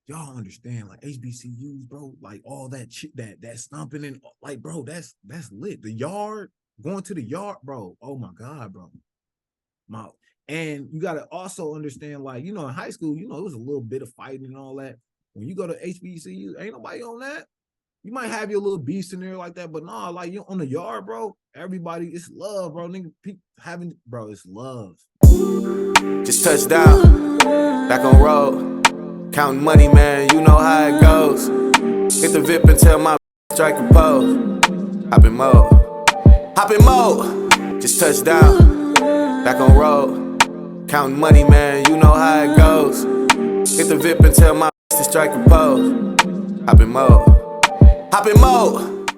y'all understand, like HBCUs, bro, like all that shit, that stomping and like, bro, that's lit. The yard, going to the yard, bro. Oh my God, bro. And you gotta also understand, like, in high school, it was a little bit of fighting and all that. When you go to HBCU, ain't nobody on that. You might have your little beast in there like that, but nah, like you on the yard, bro. Everybody, it's love, bro. Nigga, bro, it's love. Just touched down, back on road, counting money, man. You know how it goes. Hit the VIP and tell my strike a pose. Hop in mode. Just touched down, back on road, counting money, man. You know how it goes. Hit the VIP and tell my to strike a pose. Hop in mode.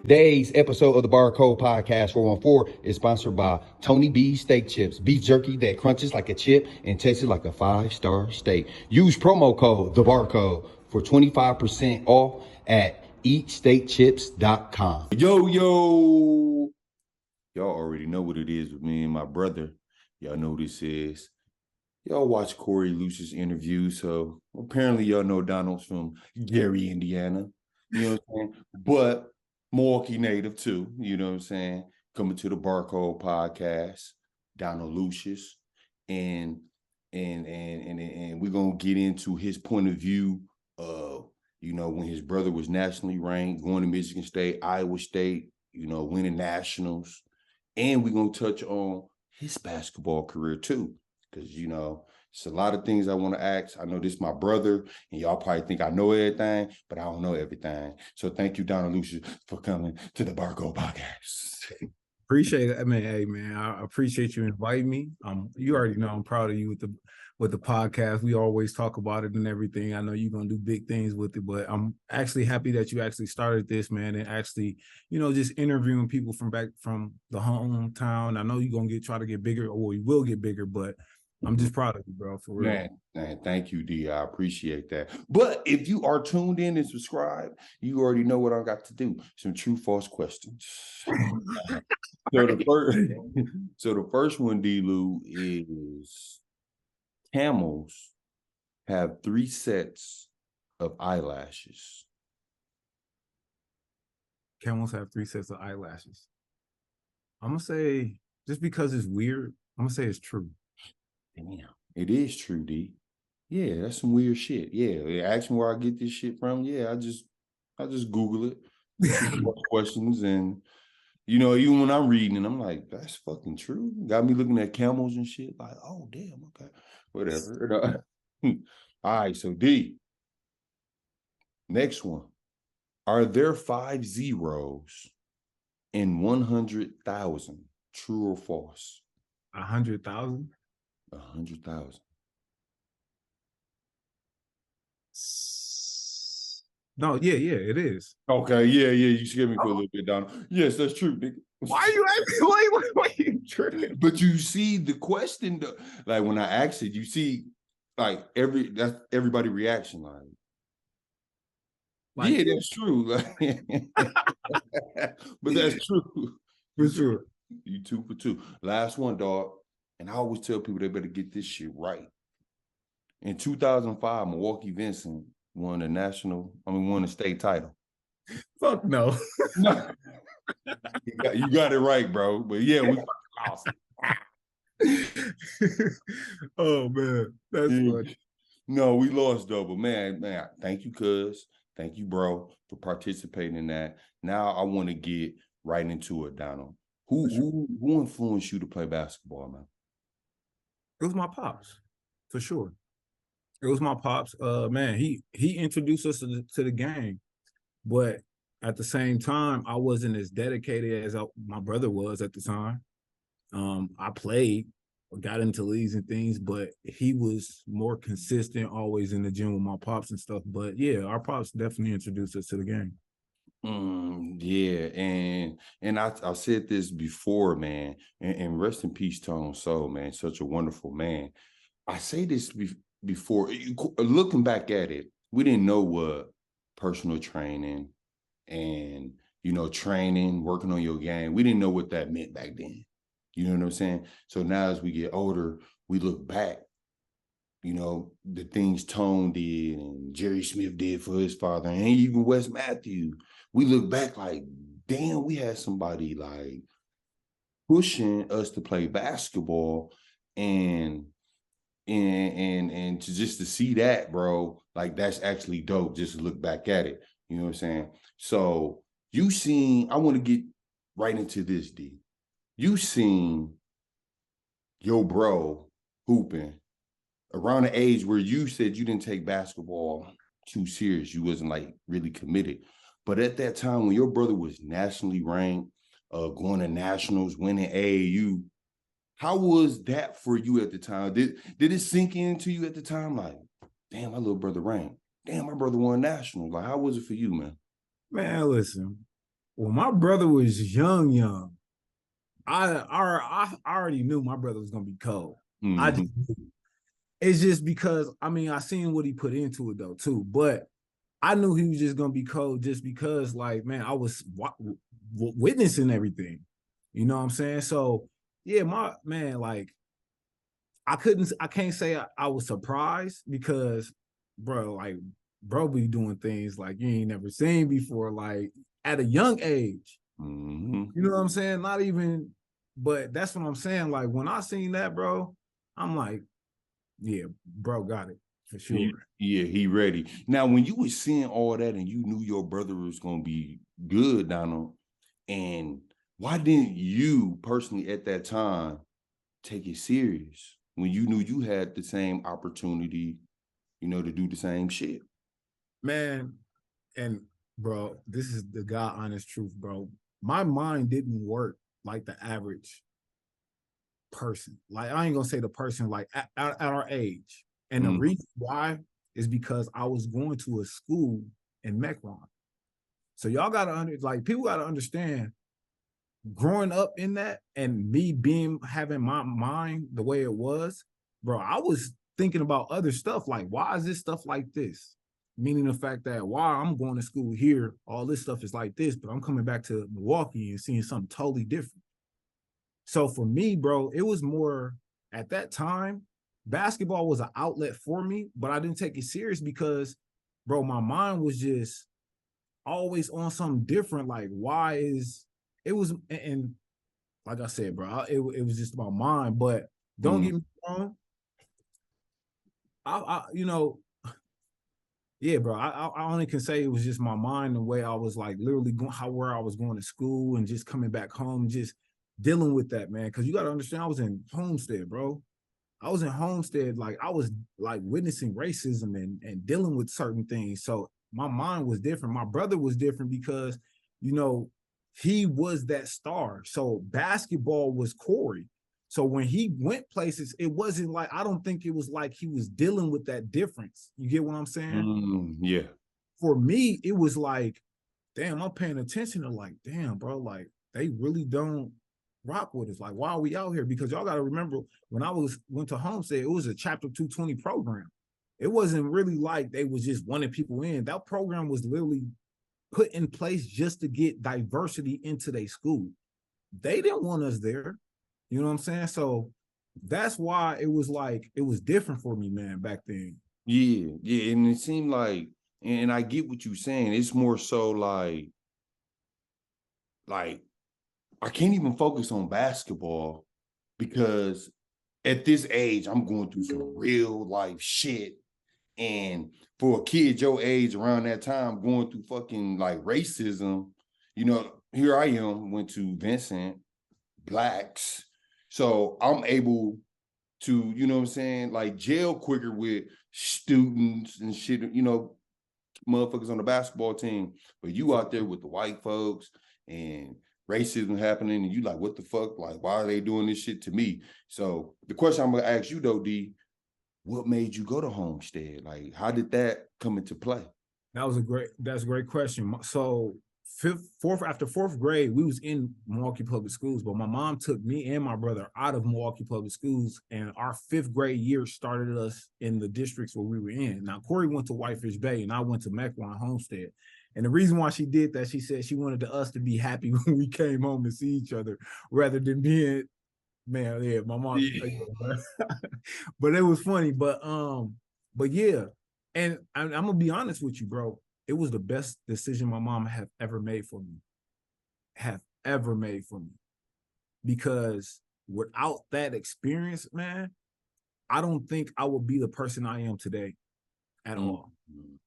Today's episode of the Barcode Podcast 414 is sponsored by Tony B's Steak Chips, beef jerky that crunches like a chip and tastes like a 5-star steak. Use promo code The Barcode for 25% off at eatsteakchips.com. Yo, y'all already know what it is with me and my brother. Y'all know what this is. Y'all watch Corey Lucious interview, so apparently y'all know Donald's from Gary, Indiana. You know what I'm saying? But Milwaukee native too, you know what I'm saying? Coming to the Barcode Podcast, Donald Lucious, and we're gonna get into his point of view of, when his brother was nationally ranked, going to Michigan State, Iowa State, winning nationals, and we're gonna touch on his basketball career too, because it's a lot of things I want to ask. I know this is my brother, and y'all probably think I know everything, but I don't know everything. So thank you, Donald Lucious, for coming to the Barcode Podcast. Appreciate it, man. Hey, man, I appreciate you inviting me. You already know I'm proud of you with the podcast. We always talk about it and everything. I know you're gonna do big things with it, but I'm actually happy that you actually started this, man, and actually, just interviewing people from back from the hometown. I know you're gonna try to get bigger, or you will get bigger, but I'm just proud of you, bro, for real. Man, thank you, D. I appreciate that. But if you are tuned in and subscribed, you already know what I got to do. Some true, false questions. So the first one, D-Lou, is camels have 3 sets of eyelashes. Camels have 3 sets of eyelashes. I'm gonna say, just because it's weird, I'm gonna say it's true. Damn, it is true, D. Yeah, that's some weird shit. Yeah, ask me where I get this shit from. Yeah, I just Google it. Questions, and even when I'm reading and I'm like, that's fucking true. Got me looking at camels and shit. Like, oh damn, okay, whatever. All right, so D. Next one. Are there 5 zeros in 100,000? True or false? 100,000? 100,000. No, yeah, it is. Okay, yeah, you scared me for a little bit, Donald. Yes, that's true, nigga. Why are you asking? Why you tripping? But you see the question, though, like when I asked it, you see, like that's everybody reaction, like yeah, that's true. But that's true. For sure. You 2 for 2. Last one, dog. And I always tell people they better get this shit right. In 2005, Milwaukee Vincent won the state title. Fuck no. No. You got it right, bro. But yeah, we lost. Oh man, that's funny. No, we lost though. But man, thank you, cuz. Thank you, bro, for participating in that. Now I want to get right into it, Donald. Who influenced you to play basketball, man? It was my pops, for sure. It was my pops. Man, he introduced us to the game, but at the same time, I wasn't as dedicated as my brother was at the time. I played, got into leagues and things, but he was more consistent, always in the gym with my pops and stuff. But yeah, our pops definitely introduced us to the game. Yeah, and I said this before, man, and rest in peace, Tone Soul, man, such a wonderful man. I say this before, looking back at it, we didn't know what personal training and training, working on your game, we didn't know what that meant back then. You know what I'm saying? So now as we get older, we look back you know, the things Tone did and Jerry Smith did for his father, and even Wes Matthews. We look back like, damn, we had somebody like pushing us to play basketball, and and to just to see that, bro, like that's actually dope. Just to look back at it, you know what I'm saying? So you seen, I want to get right into this, D. You seen your bro hooping around the age where you said you didn't take basketball too serious. You wasn't like really committed. But at that time, when your brother was nationally ranked, going to nationals, winning AAU, how was that for you at the time? Did it sink into you at the time? Like, damn, my little brother ranked. Damn, my brother won nationals. Like, how was it for you, man? Man, listen. When my brother was young, I already knew my brother was gonna be cold. I Mm-hmm. just it's just because I mean I seen what he put into it though too, but I knew he was just gonna be cold just because like man I was witnessing everything, you know what I'm saying? So yeah, my man like I can't say I was surprised because bro like bro be doing things like you ain't never seen before like at a young age. Mm-hmm. You know what I'm saying? Not even, but that's what I'm saying. Like when I seen that, bro, I'm like, yeah, bro, got it for sure. Yeah, he ready. Now, when you was seeing all that and you knew your brother was gonna be good, Donald, and why didn't you personally at that time take it serious when you knew you had the same opportunity, you know, to do the same shit? Man, and bro, this is the God honest truth, bro. My mind didn't work like the average person. Like I ain't gonna say the person like at our age. And the Mm. reason why is because I was going to a school in Mecron. So y'all gotta like people gotta understand growing up in that and me being having my mind the way it was, bro, I was thinking about other stuff like why is this stuff like this? Meaning the fact that while I'm going to school here, all this stuff is like this, but I'm coming back to Milwaukee and seeing something totally different. So for me, bro, it was more at that time, basketball was an outlet for me, but I didn't take it serious because, bro, my mind was just always on something different. Like, why is it was and like I said, bro, it was just about mine. But don't Mm. get me wrong, I you know, yeah, bro, I only can say it was just my mind, the way I was like literally going how where I was going to school and just coming back home, just dealing with that, man. Because you got to understand, I was in Homestead, bro. I was in Homestead, like I was like witnessing racism and dealing with certain things. So my mind was different. My brother was different because, you know, he was that star. So basketball was Corey. So when he went places, it wasn't like I don't think it was like he was dealing with that difference. You get what I'm saying? Yeah. For me, it was like, damn, I'm paying attention to like, damn, bro, like they really don't rock with us. Like, why are we out here? Because y'all got to remember when I went to Homestead, it was a Chapter 220 program. It wasn't really like they was just wanting people in. That program was literally put in place just to get diversity into their school. They didn't want us there. You know what I'm saying? So that's why it was like it was different for me, man, back then. Yeah, yeah. And it seemed like, and I get what you're saying. It's more so like I can't even focus on basketball because at this age, I'm going through some real life shit. And for a kid your age around that time going through fucking like racism, you know, here I am, went to Vincent, blacks. So I'm able to, you know what I'm saying, like jail quicker with students and shit, you know, motherfuckers on the basketball team. But you out there with the white folks and racism happening, and you like, what the fuck? Like, why are they doing this shit to me? So the question I'm gonna ask you though, D, what made you go to Homestead? Like, how did that come into play? That's a great question. So after fourth grade, we was in Milwaukee Public Schools, but my mom took me and my brother out of Milwaukee Public Schools, and our fifth grade year started us in the districts where we were in. Now Corey went to Whitefish Bay, and I went to Mequon Homestead. And the reason why she did that, she said she wanted us to be happy when we came home to see each other, rather than being Man, yeah, my mom. Yeah. But it was funny. But yeah, and I'm gonna be honest with you, bro. It was the best decision my mom have ever made for me. Have ever made for me. Because without that experience, man, I don't think I would be the person I am today at all. Mhm.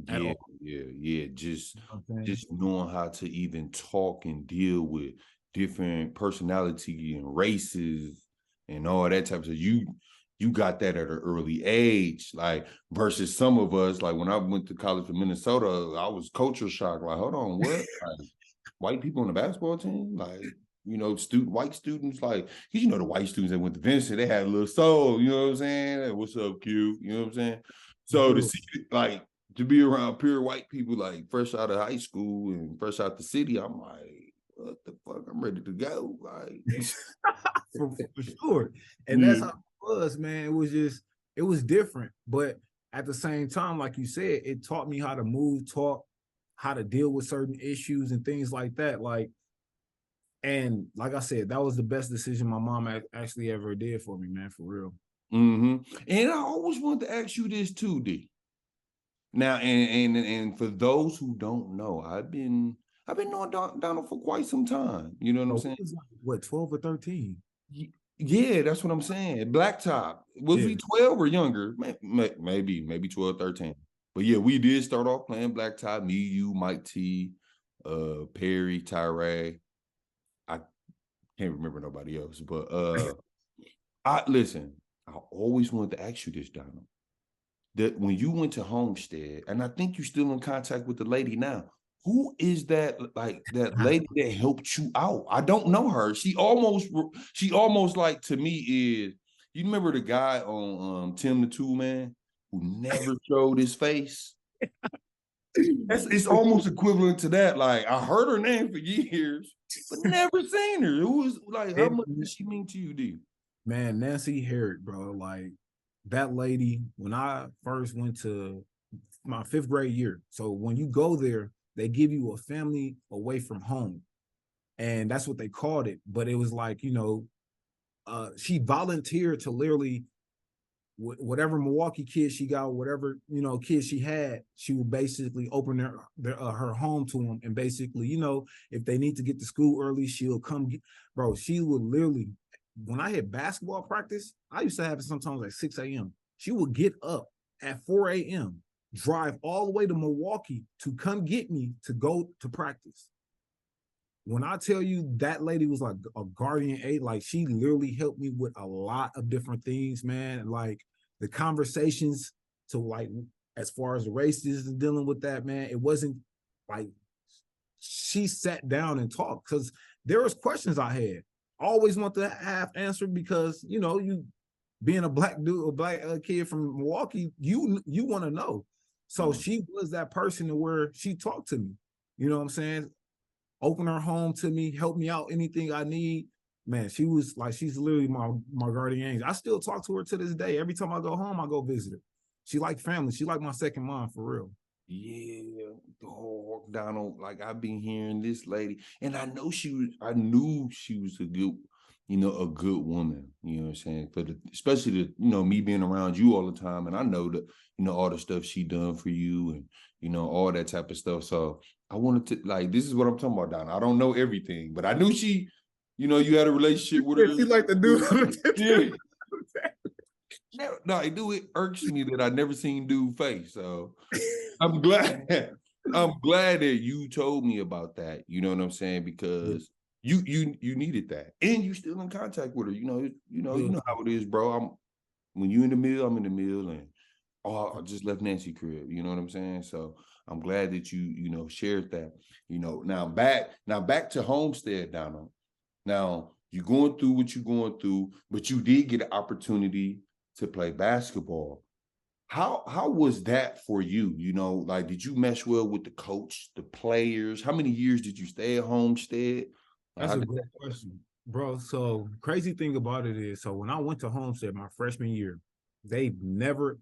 At Yeah, all. yeah. Just You know what I'm saying? just knowing how to even talk and deal with different personality and races and all that type of stuff. You got that at an early age, like versus some of us. Like when I went to college in Minnesota, I was culture shocked. Like, hold on, what? Like, white people on the basketball team, like white students, like because the white students that went to Vincent, they had a little soul. You know what I'm saying? Like, what's up, Q? You know what I'm saying? So to Sure. see like to be around pure white people like fresh out of high school and fresh out the city, I'm like, what the fuck? I'm ready to go. Like, For sure. And that's yeah. how it was, man. It was different. But at the same time, like you said, it taught me how to move, talk, how to deal with certain issues and things like that. And like I said, that was the best decision my mom actually ever did for me, man, for real. And I always wanted to ask you this too, D. Now, and for those who don't know, I've been knowing Donald for quite some time. You know what I'm Bro, saying? was like, what, 12 or 13? Yeah, that's what I'm saying. Blacktop. Was Yeah. we 12 or younger? Maybe 12, 13. But yeah, we did start off playing Blacktop. Me, you, Mike T, Perry, Tyree. I can't remember nobody else. But I listen, I always wanted to ask you this, Donald. That when you went to Homestead, and I think you're still in contact with the lady now. Who is that? Like that lady that helped you out? I don't know her. She almost like to me is. You remember the guy on Tim the Tool Man who never showed his face? It's almost equivalent to that. Like I heard her name for years, but never seen her. Who was like? How much did she mean to you, D? Man, Nancy Herrick, bro. Like that lady, when I first went to my fifth grade year. So when you go there, they give you a family away from home. And that's what they called it. But it was like, she volunteered to literally whatever Milwaukee kids she got, whatever kids she had, she would basically open her home to them, and basically, if they need to get to school early, she'll come get, bro. She would literally, when I had basketball practice, I used to have it sometimes like 6 a.m. She would get up at 4 a.m., drive all the way to Milwaukee to come get me to go to practice. When I tell you that lady was like a guardian aid, like she literally helped me with a lot of different things, man. Like the conversations to like as far as the races and dealing with that, man, it wasn't like she sat down and talked because there was questions I had. I always want to have answered because you being a black dude, a black kid from Milwaukee, you want to know. So she was that person to where she talked to me. You know what I'm saying? Open her home to me, help me out, anything I need. Man, she was like, she's literally my guardian angel. I still talk to her to this day. Every time I go home, I go visit her. She like family. She like my second mom for real. Yeah, dog, Donald. Like I've been hearing this lady, and I knew she was a good woman. You know what I'm saying? Especially me being around you all the time, and I know that all the stuff she done for you, and all that type of stuff. So I wanted to like this is what I'm talking about, Donald. I don't know everything, but I knew she, you had a relationship with her. She like the dude. Yeah. No, it irks me that I never seen dude face. So I'm glad. I'm glad that you told me about that. You know what I'm saying? Because you needed that, and you still in contact with her. You know how it is, bro. When you in the mill, I'm in the mill, and I just left Nancy crib. You know what I'm saying? So I'm glad that you shared that. Now back to Homestead, Donald. Now you're going through what you're going through, but you did get an opportunity to play basketball. How was that for you? Like did you mesh well with the coach, the players? How many years did you stay at Homestead? That's a great question, bro. So crazy thing about it is, so when I went to Homestead my freshman year, they never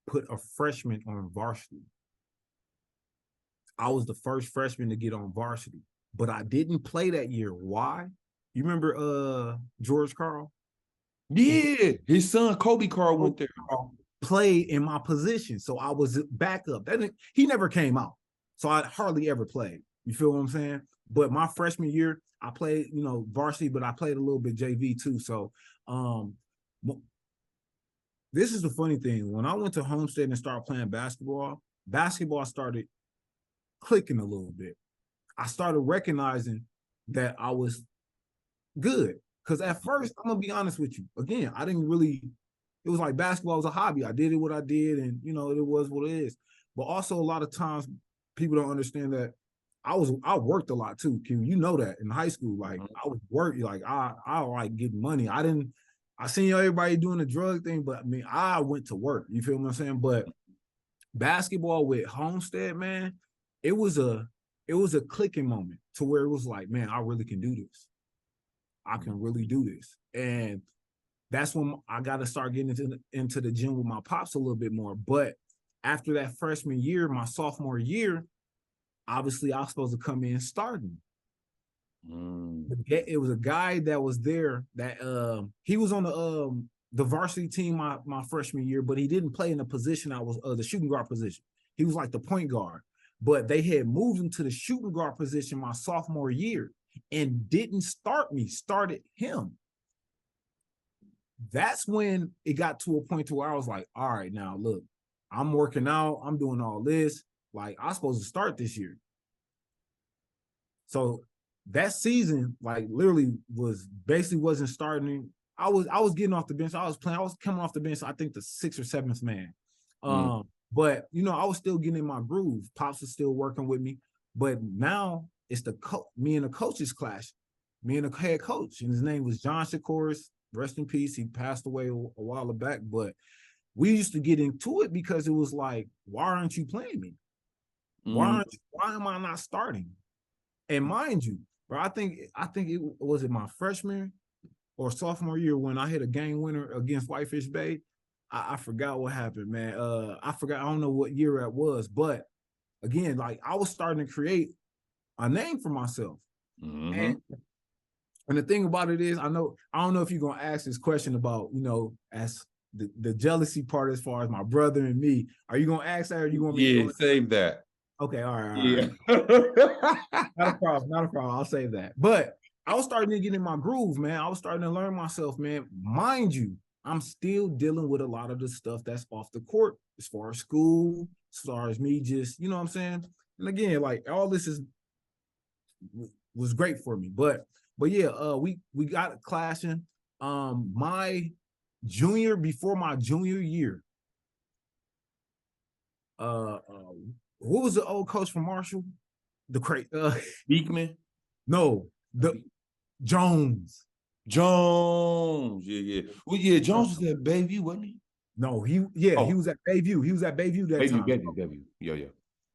put a freshman on varsity. I was the first freshman to get on varsity, but I didn't play that year. Why? You remember George Carl? Yeah, his son Kobe Carl went there. Played in my position, so I was backup. He never came out, so I hardly ever played. You feel what I'm saying? But my freshman year, I played, varsity, but I played a little bit JV too. So, this is the funny thing. When I went to Homestead and started playing basketball started clicking a little bit. I started recognizing that I was good. Because at first, I'm gonna be honest with you. Again, I didn't really. It was like basketball was a hobby. I did what I did, and it was what it is. But also, a lot of times, people don't understand that I worked a lot too. Q, you know that in high school, like I was working, like I like getting money. I seen everybody doing the drug thing, but I mean, I went to work. You feel what I'm saying? But basketball with Homestead, man, it was a clicking moment to where it was like, man, I really can do this. I can really do this. And that's when I got to start getting into the gym with my pops a little bit more. But after that freshman year, my sophomore year, obviously I was supposed to come in starting. It was a guy that was there that he was on the varsity team my freshman year, but he didn't play in the position I was the shooting guard position. He was like the point guard, but they had moved him to the shooting guard position my sophomore year and didn't start me, started him. That's when it got to a point to where I was like, all right, now look, I'm working out, I'm doing all this. Like, I'm supposed to start this year. So that season, like, literally wasn't starting. I was getting off the bench. I was coming off the bench, I think the 6th or 7th man. But I was still getting in my groove. Pops was still working with me. But now it's me and the coaches clash. Me and the head coach, and his name was John Shakoris. Rest in peace. He passed away a while back, but we used to get into it because it was like, why aren't you playing me? Why am I not starting? And mind you, bro, I think it was my freshman or sophomore year when I hit a game winner against Whitefish Bay. I forgot what happened, man. I don't know what year that was, but again, like I was starting to create a name for myself. And the thing about it is, I don't know if you're gonna ask this question about, as the jealousy part as far as my brother and me. Are you gonna ask that, or you want me to save that? Okay, all right. Yeah. Not a problem. I'll save that. But I was starting to get in my groove, man. I was starting to learn myself, man. Mind you, I'm still dealing with a lot of the stuff that's off the court, as far as school, as far as me just, you know what I'm saying? And again, like all this was great for me. But yeah, we got clashing. Before my junior year, what was the old coach from Marshall? Beekman? No, Jones. Yeah. Well, yeah, Jones was at Bayview, wasn't he? No, he was at Bayview. He was at Bayview that time. Bayview. Yeah.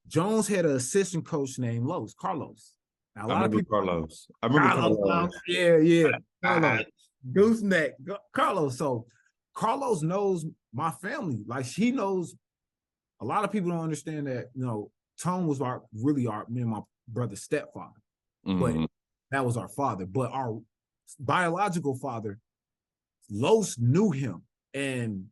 Jones had an assistant coach named Carlos. Now, a lot of people. Carlos. I remember Carlos. Yeah. Carlos. Gooseneck. Carlos. So Carlos knows my family. Like, he knows. A lot of people don't understand that, Tone was me and my brother's stepfather. But that was our father. But our biological father, Los knew him. And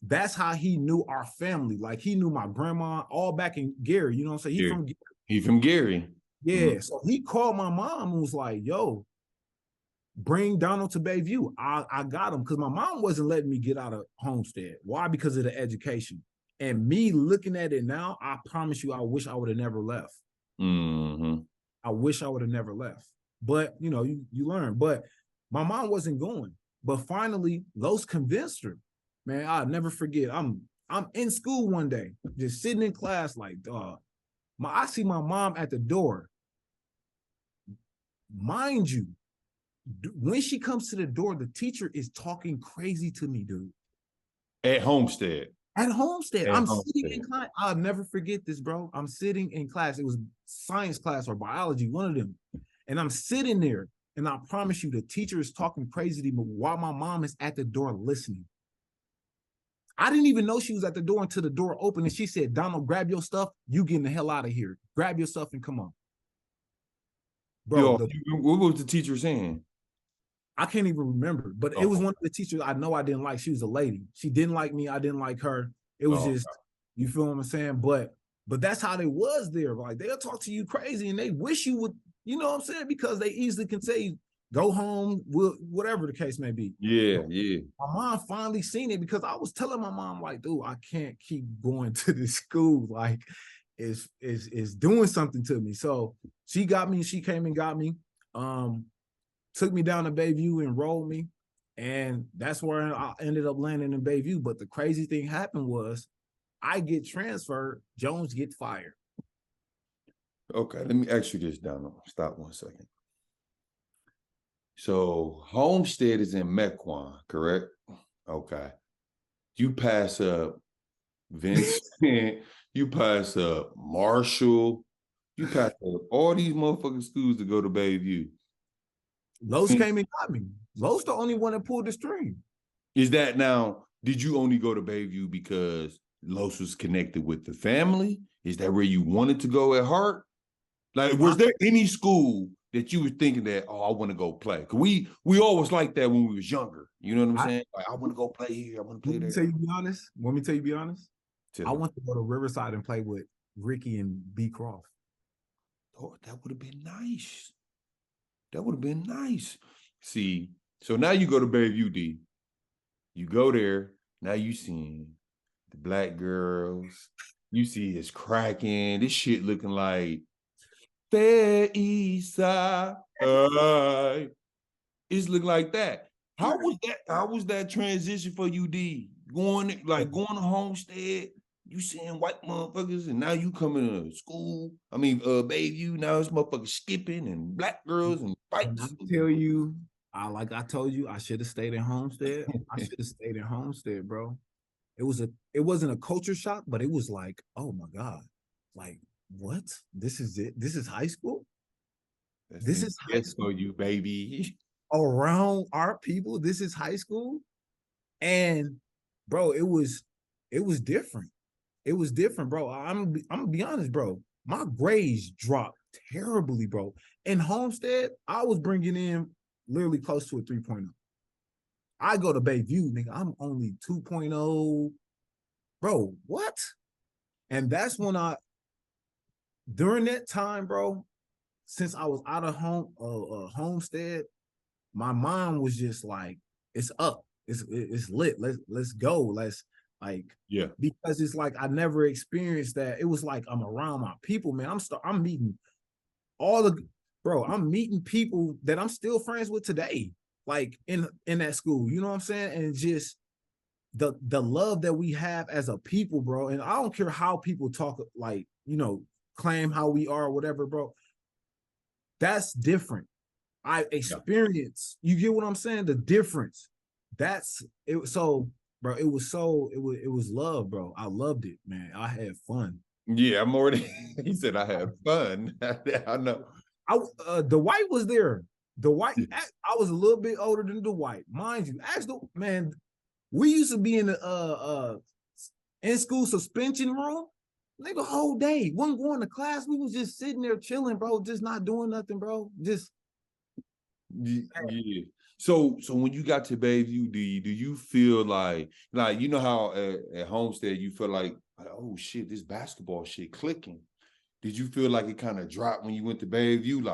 that's how he knew our family. Like, he knew my grandma all back in Gary. You know what I'm saying? He's from Gary. Yeah. So he called my mom and was like, yo, bring Donald to Bayview. I got him, because my mom wasn't letting me get out of Homestead. Why? Because of the education. And me looking at it now, I promise you, I wish I would have never left. I wish I would have never left. But, you learn. But my mom wasn't going. But finally, Los convinced her. Man, I'll never forget. I'm in school one day, just sitting in class like, dog. I see my mom at the door. Mind you, when she comes to the door, the teacher is talking crazy to me, dude. At Homestead. Sitting in class. I'll never forget this, bro. I'm sitting in class. It was science class or biology, one of them. And I'm sitting there, and I promise you, the teacher is talking crazy to me while my mom is at the door listening. I didn't even know she was at the door until the door opened, and she said, Donald, grab your stuff. You getting the hell out of here. Grab your stuff and come on. Bro, what was the teacher saying? I can't even remember, but it was one of the teachers I know I didn't like. She was a lady. She didn't like me. I didn't like her. It was just, you feel what I'm saying? But that's how they was there. Like they'll talk to you crazy and they wish you would, you know what I'm saying? Because they easily can say, go home, whatever the case may be. Yeah, yeah. My mom finally seen it because I was telling my mom, like, dude, I can't keep going to this school. Like, it's doing something to me. So she got me, she came and got me. Took me down to Bayview, enrolled me, and that's where I ended up landing in Bayview. But the crazy thing happened was I get transferred, Jones get fired. Okay, let me ask you this, Donald. Stop 1 second. So Homestead is in Mequon, correct? Okay. You pass up Vincent, you pass up Marshall, you pass up all these motherfucking schools to go to Bayview. Los came and got me. Los the only one that pulled the string. Is that now, did you only go to Bayview because Los was connected with the family? Is that where you wanted to go at heart? Like, was there any school that you were thinking that, oh, I want to go play? Because we always liked that when we was younger. You know what I'm saying? Like, I want to go play here. I want to play there. Let me tell you, be honest. I want to go to Riverside and play with Ricky and B. Croft. Oh, that would have been nice. That would have been nice. See, so now you go to Bayview D. You go there. Now you seeing the black girls. You see it's cracking. This shit looking like Fair East Side. It's looking like that. How was that transition for you, D? Going to Homestead, you seeing white motherfuckers, and now you coming to school. I mean, Bayview, now it's motherfuckers skipping and black girls and fights. I tell you, like I told you, I should have stayed in Homestead. I should have stayed in Homestead, bro. It wasn't a culture shock, but it was like, oh my God. Like, what? This is it? This is high school? This is high school for you, baby. Around our people, this is high school. And bro, it was different. It was different, bro. I'm gonna be honest, bro. My grades dropped terribly, bro. In Homestead, I was bringing in literally close to a 3.0. I go to Bayview, nigga, I'm only 2.0. Bro, what? And that's when during that time, bro, since I was out of Homestead, my mom was just like, it's up. It's lit. Let's go. Let's because it's like I never experienced that. It was like I'm around my people, man. I'm meeting I'm meeting people that I'm still friends with today, like in that school. You know what I'm saying? And just the love that we have as a people, bro. And I don't care how people talk, like, you know, claim how we are or whatever, bro. That's different. I experience, you get what I'm saying? The difference. That's it. So, bro, it was love, bro. I loved it, man. I had fun. Yeah, I'm already, he said I had fun. I know. Dwight was there. Dwight, I was a little bit older than Dwight. Mind you, man, we used to be in the in school suspension room. Nigga, whole day. Wasn't going to class. We was just sitting there chilling, bro. Just not doing nothing, bro. Just yeah. So when you got to Bayview, do you feel like you know how at Homestead you feel like, oh shit, this basketball shit clicking? Did you feel like it kind of dropped when you went to Bayview,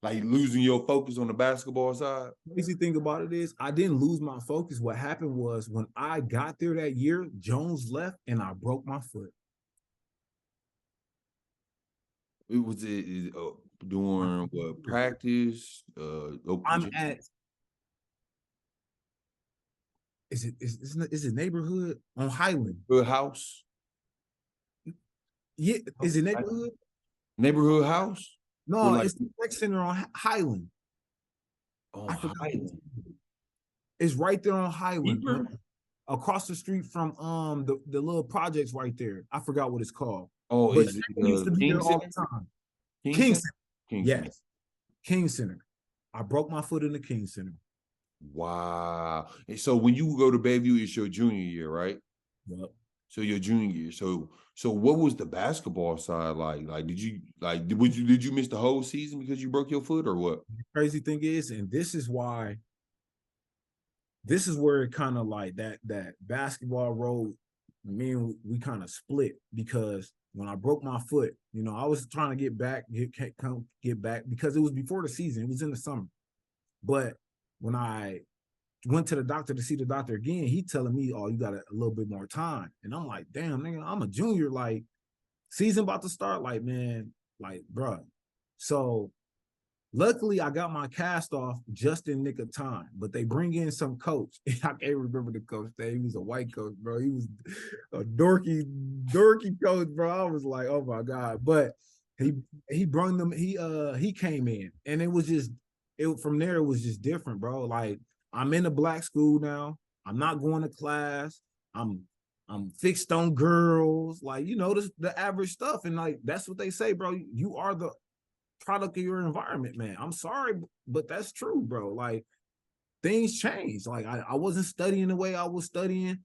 like losing your focus on the basketball side? The crazy thing about it is I didn't lose my focus. What happened was when I got there that year, Jones left and I broke my foot. It was during what, practice? I'm at. Is it neighborhood on Highland? Good house. Yeah, is it neighborhood? Neighborhood house? No, it's the rec center on Highland. Oh, Highland. It's right there on Highland, across the street from the little projects right there. I forgot what it's called. Oh, but is it used to be King there all Center? the time. King Center? Yes. King Center. I broke my foot in the King Center. Wow. And so when you go to Bayview, it's your junior year, right? Yep. So your junior year. So what was the basketball side like? Like, did you miss the whole season because you broke your foot or what? The crazy thing is, and this is why this is where it kind of like that basketball road, me and we kind of split, because when I broke my foot, you know, I was trying to get back because it was before the season. It was in the summer. But when I went to the doctor to see the doctor again, he telling me, "Oh, you got a little bit more time." And I'm like, "Damn, nigga, I'm a junior. Like, season about to start. Like, man, like, bruh." So luckily, I got my cast off just in nick of time. But they bring in some coach. I can't remember the coach name. He was a white coach, bro. He was a dorky coach, bro. I was like, oh my god. But he brought them. He came in, and it was just it from there. It was just different, bro. Like, I'm in a black school now. I'm not going to class. I'm fixed on girls, like, you know, the average stuff. And like, that's what they say, bro. You are the product of your environment, man. I'm sorry, but that's true, bro. Like, things change. Like, I wasn't studying the way I was studying,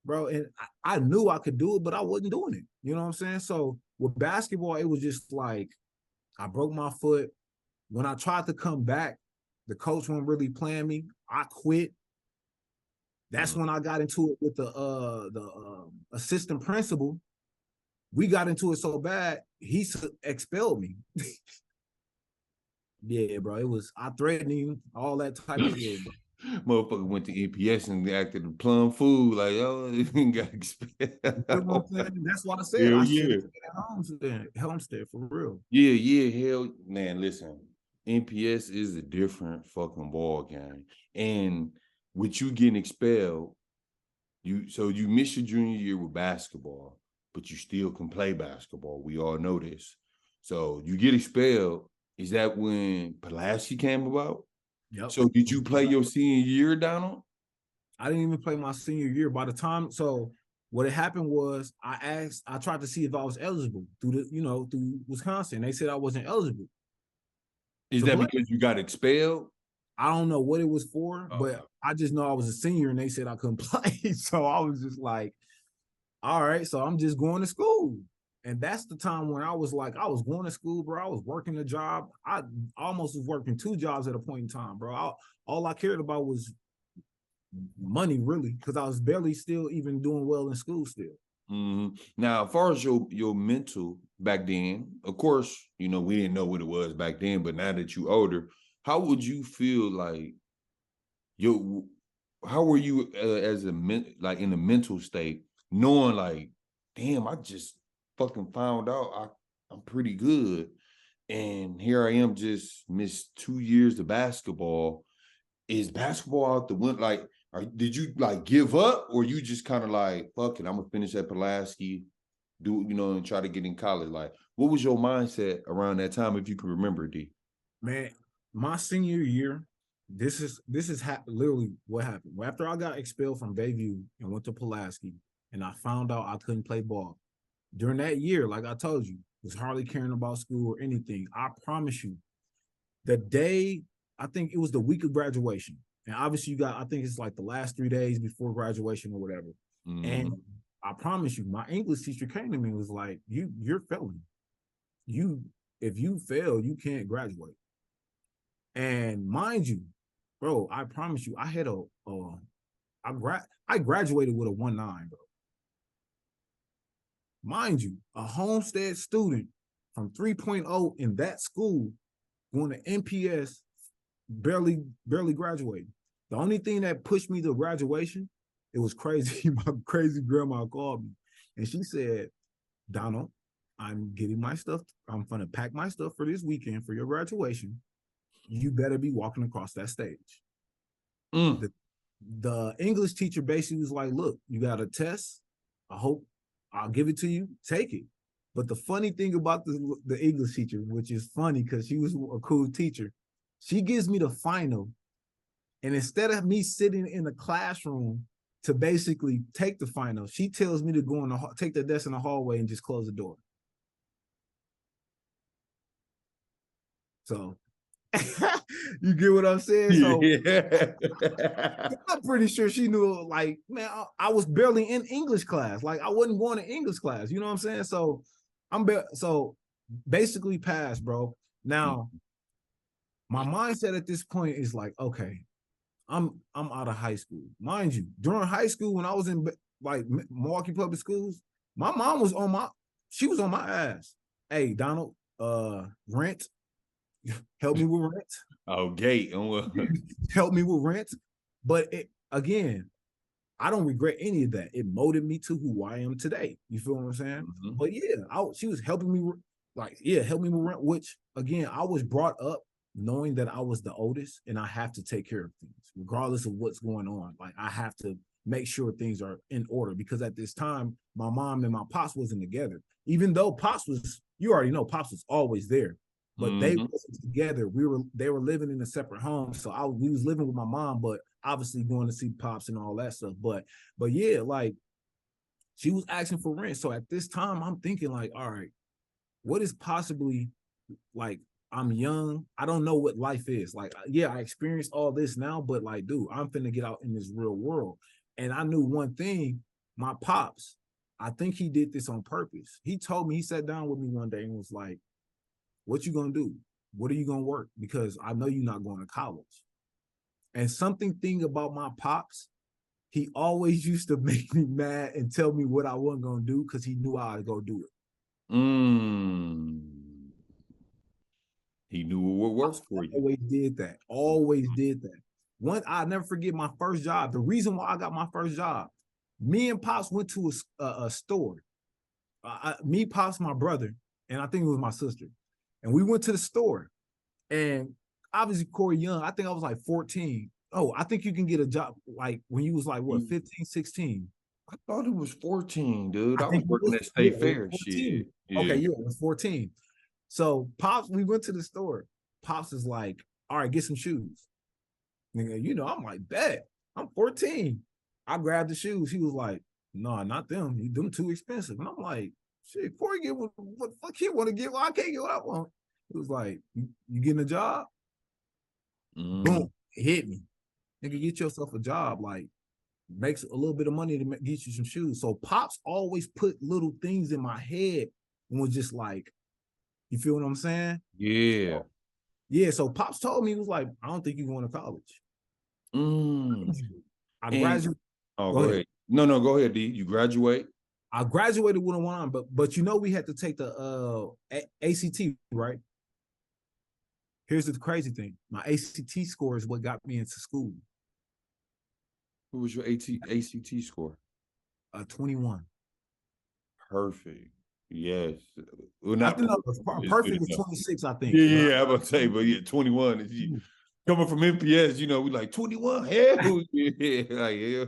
bro. And I knew I could do it, but I wasn't doing it. You know what I'm saying? So with basketball, it was just like, I broke my foot. When I tried to come back, the coach wasn't really playing me. I quit. That's when I got into it with the assistant principal. We got into it so bad, he expelled me. Yeah, bro. It was, I threatened him, all that type of shit. Motherfucker went to EPS and acted a plum fool, like, oh, he got expelled. You know what I'm saying? That's why I said Hell I should yeah. have stayed at Homestead for real. Yeah, hell, man, listen, NPS is a different fucking ball game. And with you getting expelled, you miss your junior year with basketball, but you still can play basketball. We all know this. So you get expelled. Is that when Pulaski came about? Yep. So did you play your senior year, Donald? I didn't even play my senior year. By the time, so what had happened was I tried to see if I was eligible through Wisconsin. They said I wasn't eligible Is to that play. because you got expelled? I don't know what it was for, Okay. but I just know I was a senior and they said I couldn't play. So I was just like, all right, so I'm just going to school. And that's the time when I was like, I was going to school, bro. I was working a job. I almost was working 2 jobs at a point in time, bro. All I cared about was money, really, because I was barely still even doing well in school still. Mm-hmm. Now, as far as your mental back then, of course, you know, we didn't know what it was back then, but now that you older, how would you feel like you? How were you as a like in a mental state, knowing like, damn, I just fucking found out I'm pretty good, and here I am, just missed 2 years of basketball. Is basketball out the window? Like, did you like give up, or you just kind of like, fuck it, I'm gonna finish at Pulaski, and try to get in college? Like, what was your mindset around that time, if you can remember, D? Man, my senior year, this is literally what happened. After I got expelled from Bayview and went to Pulaski, and I found out I couldn't play ball during that year, like I told you, was hardly caring about school or anything. I promise you, the day, I think it was the week of graduation, and obviously I think it's like the last 3 days before graduation or whatever. And I promise you, my English teacher came to me and was like, you're failing. If you fail, you can't graduate. And mind you, bro, I promise you, I had I graduated with a 1.9, bro. Mind you, a Homestead student from 3.0 in that school going to NPS, barely graduating. The only thing that pushed me to graduation, it was crazy. My crazy grandma called me and she said, Donald, I'm getting my stuff. I'm gonna pack my stuff for this weekend for your graduation. You better be walking across that stage. The English teacher basically was like, look, you got a test. I hope I'll give it to you. Take it. But the funny thing about the English teacher, which is funny because she was a cool teacher, she gives me the final. And instead of me sitting in the classroom to basically take the final, she tells me to go take the desk in the hallway and just close the door. So you get what I'm saying? So I'm pretty sure she knew, like, man, I was barely in English class. Like, I wasn't going to English class. You know what I'm saying? So so basically passed, bro. Now, my mindset at this point is like, okay, I'm out of high school. Mind you, during high school, when I was in like Milwaukee public schools, my mom was she was on my ass. Hey, Donald, rent, help me with rent. Oh, gate. Help me with rent. But again, I don't regret any of that. It molded me to who I am today. You feel what I'm saying? Mm-hmm. But yeah, she was helping me, help me with rent, which again, I was brought up knowing that I was the oldest and I have to take care of things, regardless of what's going on. Like I have to make sure things are in order because at this time, my mom and my pops wasn't together. Even though pops was, you already know, pops was always there, but they wasn't together. They were living in a separate home. So we was living with my mom, but obviously going to see pops and all that stuff. But yeah, like she was asking for rent. So at this time, I'm thinking like, all right, what is possibly like, I'm young. I don't know what life is. Like, yeah, I experienced all this now, but like, dude, I'm finna get out in this real world. And I knew one thing, my pops, I think he did this on purpose. He told me, he sat down with me one day and was like, what you gonna do? What are you gonna work? Because I know you're not going to college. And something about my pops, he always used to make me mad and tell me what I wasn't gonna do because he knew I'd go do it. He knew what worked for you. Always did that. Always did that. I'll never forget my first job. The reason why I got my first job, me and Pops went to a store. Me, Pops, my brother, and I think it was my sister. And we went to the store. And obviously, Corey Young, I think I was like 14. Oh, I think you can get a job like when you was like, what, 15, 16? I thought it was 14, dude. I was think working at State Fair. Shit. Yeah. Okay, yeah, it was 14. So Pops, we went to the store. Pops is like, all right, get some shoes. Nigga, you know, I'm like, bet. I'm 14. I grabbed the shoes. He was like, no, not them. Them too expensive. And I'm like, shit, Corey get what the fuck he want to get? Well, I can't get what I want. He was like, you getting a job? Boom, it hit me. Nigga, get yourself a job. Like, makes a little bit of money to get you some shoes. So Pops always put little things in my head and was just like, you feel what I'm saying? Yeah. Yeah, so Pops told me, he was like, I don't think you're going to college. I graduated. Oh, go ahead. No, go ahead, D. You graduate? I graduated with a 1, but you know we had to take the ACT, right? Here's the crazy thing. My ACT score is what got me into school. What was your ACT score? 21. Perfect. Yes. Well, I not think perfect was 26, I think. Yeah, I'm gonna say, but yeah, 21 is coming from MPS, you know, we like 21. Hell yeah. Like, hell yeah.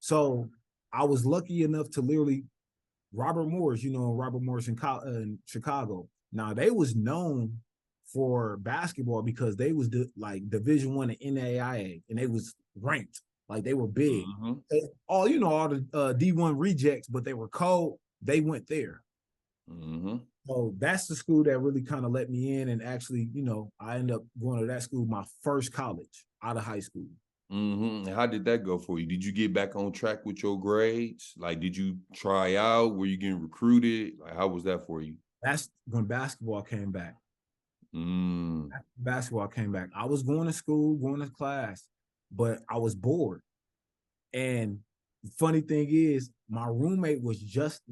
So I was lucky enough to literally Robert Morris, you know, Robert Morris in Chicago. Now they was known for basketball because they was like Division I and NAIA, and they was ranked. Like they were big. All the D1 rejects, but they were cold. They went there. So that's the school that really kind of let me in, and actually, you know, I ended up going to that school, my first college out of high school. How did that go for you? Did you get back on track with your grades? Like, did you try out? Were you getting recruited? Like, how was that for you? That's when basketball came back. Basketball came back. I was going to school, going to class, but I was bored. And the funny thing is, my roommate was just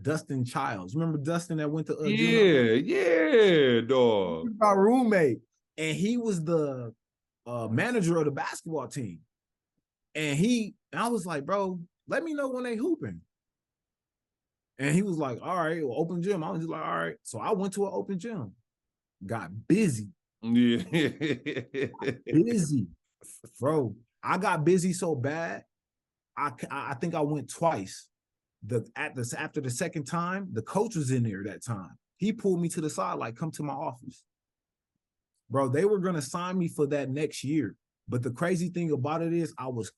Dustin Childs. Remember Dustin that went to yeah, dog. My roommate, and he was the manager of the basketball team. And I was like, bro, let me know when they hooping. And he was like, all right, well, open gym. I was just like, all right. So I went to an open gym, got busy. Yeah. Busy. Bro, I got busy so bad. I think I went twice. After the second time, the coach was in there that time. He pulled me to the side, like, come to my office. Bro, they were gonna sign me for that next year. But the crazy thing about it is I was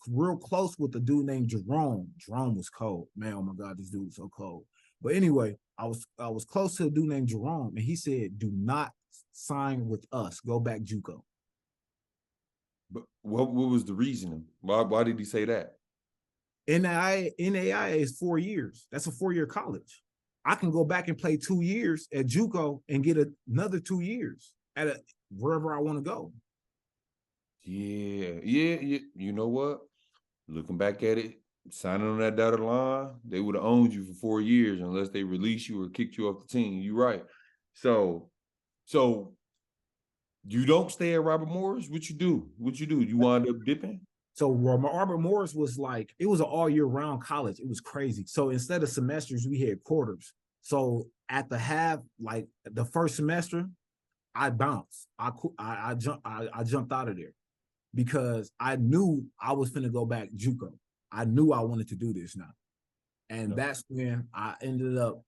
real close with a dude named Jerome. Jerome was cold. Man, oh my God, this dude was so cold. But anyway, I was close to a dude named Jerome, and he said, do not sign with us. Go back JUCO. But what was the reasoning? Why did he say that? NAIA is 4 years. That's a 4-year college. I can go back and play 2 years at JUCO and get another 2 years at wherever I want to go. Yeah, yeah. You know what? Looking back at it, signing on that dotted line, they would have owned you for 4 years unless they released you or kicked you off the team. You're right. So you don't stay at Robert Morris. What you do? What you do? You wind up dipping? So Robert Morris was like, it was an all year round college. It was crazy. So instead of semesters, we had quarters. So at the half, like the first semester, I bounced. I jumped out of there because I knew I was finna go back JUCO. I knew I wanted to do this now, and No. that's when I ended up.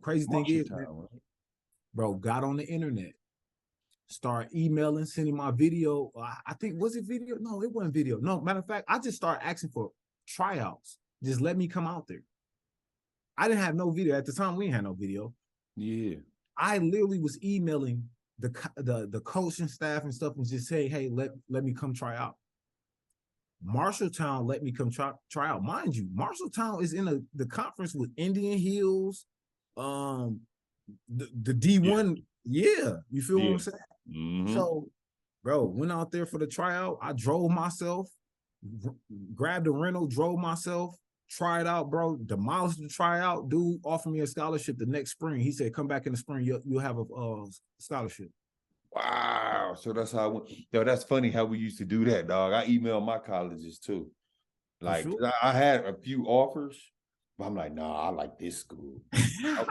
Crazy thing is, man, Marshalltown, right? bro, got on the internet, start emailing, sending my video. I think, was it video? No, it wasn't video. No, matter of fact, I just started asking for tryouts. Just let me come out there. I didn't have no video at the time. We didn't have no video. Yeah. I literally was emailing the coaching staff and stuff and just say, hey, let me come try out. Marshalltown let me come try out. Mind you, Marshalltown is in the conference with Indian Hills, the D1. Yeah, you feel what I'm saying? Mm-hmm. So, bro, went out there for the tryout. I drove myself, grabbed a rental, drove myself, tried out, bro. Demolished the tryout. Dude offered me a scholarship the next spring. He said, "Come back in the spring. You'll have a scholarship." Wow. So that's how I went. Yo, that's funny how we used to do that, dog. I emailed my colleges too. For Like sure. I had a few offers, but I'm like, nah, I like this school. I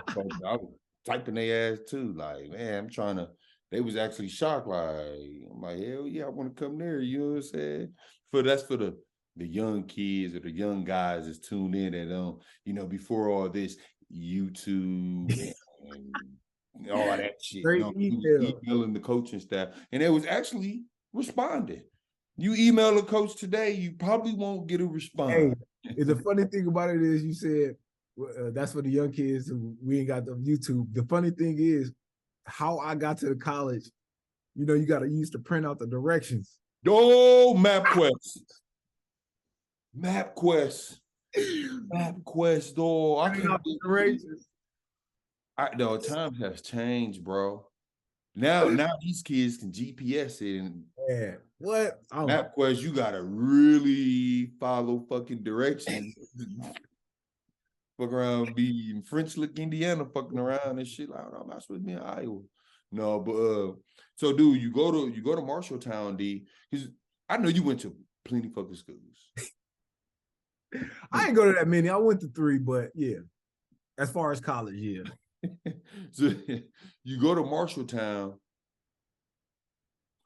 was typing their ass too. Like, man, I'm trying to. They was actually shocked. Like, I'm like, hell yeah, I want to come there. You know what I'm saying? That's for the young kids or the young guys that's tuned in and before all this YouTube and all that shit. Straight He was email. emailing the coaching staff, and it was actually responding. You email a coach today, you probably won't get a response. Hey, the funny thing about it is you said that's for the young kids who we ain't got the YouTube. The funny thing is how I got to the college. You know, you got to use to print out the directions. Oh, MapQuest. MapQuest. MapQuest, though. I Print can't out the directions. No, times has changed, bro. Now these kids can GPS it and Yeah. What? MapQuest, you gotta really follow fucking directions. Fuck around, be in French Lick, Indiana, fucking around and shit. Like, I'm not supposed to be in Iowa. No, but so dude, you go to Marshalltown, D, because I know you went to plenty fucking schools. I ain't go to that many. I went to 3, but yeah, as far as college, yeah. So you go to Marshalltown.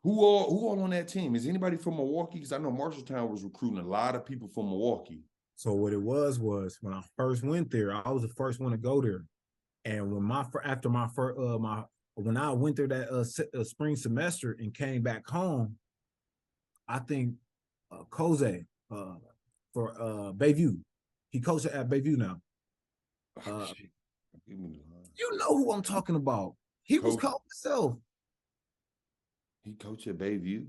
Who all on that team? Is anybody from Milwaukee? Because I know Marshalltown was recruiting a lot of people from Milwaukee. So what it was when I first went there, I was the first one to go there. And when when I went there that spring semester and came back home, I think Koze for Bayview, he coached at Bayview now. You know who I'm talking about. He was coach himself. He coached at Bayview.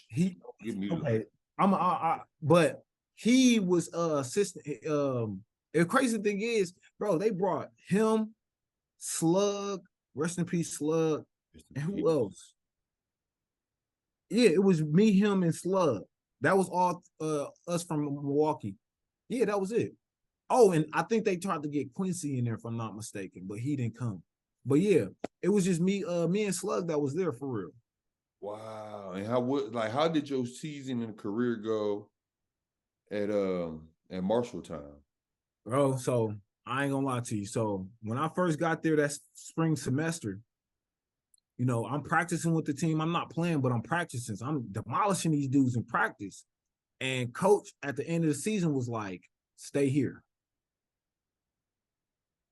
He okay. But he was assistant. The crazy thing is, bro, they brought him, Slug, rest in peace, Slug, and who else? Yeah, it was me, him, and Slug. That was all us from Milwaukee. Yeah, that was it. Oh, and I think they tried to get Quincy in there, if I'm not mistaken, but he didn't come. But yeah, it was just me and Slug that was there for real. Wow. And how did your season and career go at Marshalltown? Bro, so I ain't gonna lie to you. So when I first got there that spring semester, you know, I'm practicing with the team. I'm not playing, but I'm practicing. So I'm demolishing these dudes in practice. And coach at the end of the season was like, stay here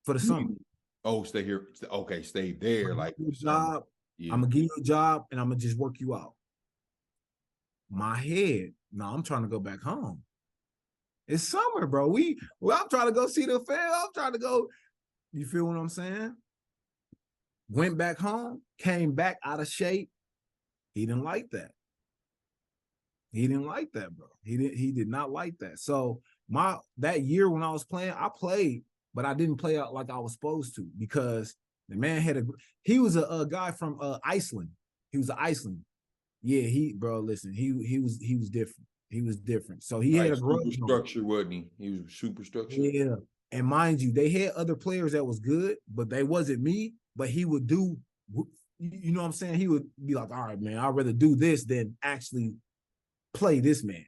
for the summer. Oh, stay here. Okay, stay there. Like job. Yeah. I'm gonna give you a job and I'm gonna just work you out. My head, no, I'm trying to go back home. It's summer, bro. I'm trying to go see the fair. I'm trying to go. You feel what I'm saying? Went back home, came back out of shape. He didn't like that. He didn't like that, bro. He did not like that. So that year when I was playing, I played, but I didn't play out like I was supposed to because the man he was a guy from Iceland. He was an Iceland. Yeah, listen, he was different. He was different. So he had Like a grudge super on him. structure, wasn't he? He was super structured. Yeah. And mind you, they had other players that was good, but they wasn't me. But he would do, you know what I'm saying? He would be like, all right, man, I'd rather do this than actually play this man.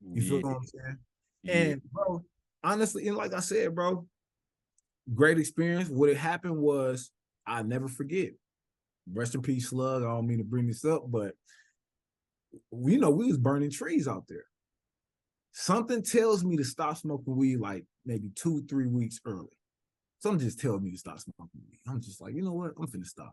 You feel Yeah, what I'm saying? yeah. And bro, honestly, and like I said, bro, great experience. What had happened was I never forget. Rest in peace, Slug. I don't mean to bring this up, but we was burning trees out there. Something tells me to stop smoking weed like maybe 2-3 weeks early. Something just tells me to stop smoking weed. I'm just like, you know what? I'm finna stop.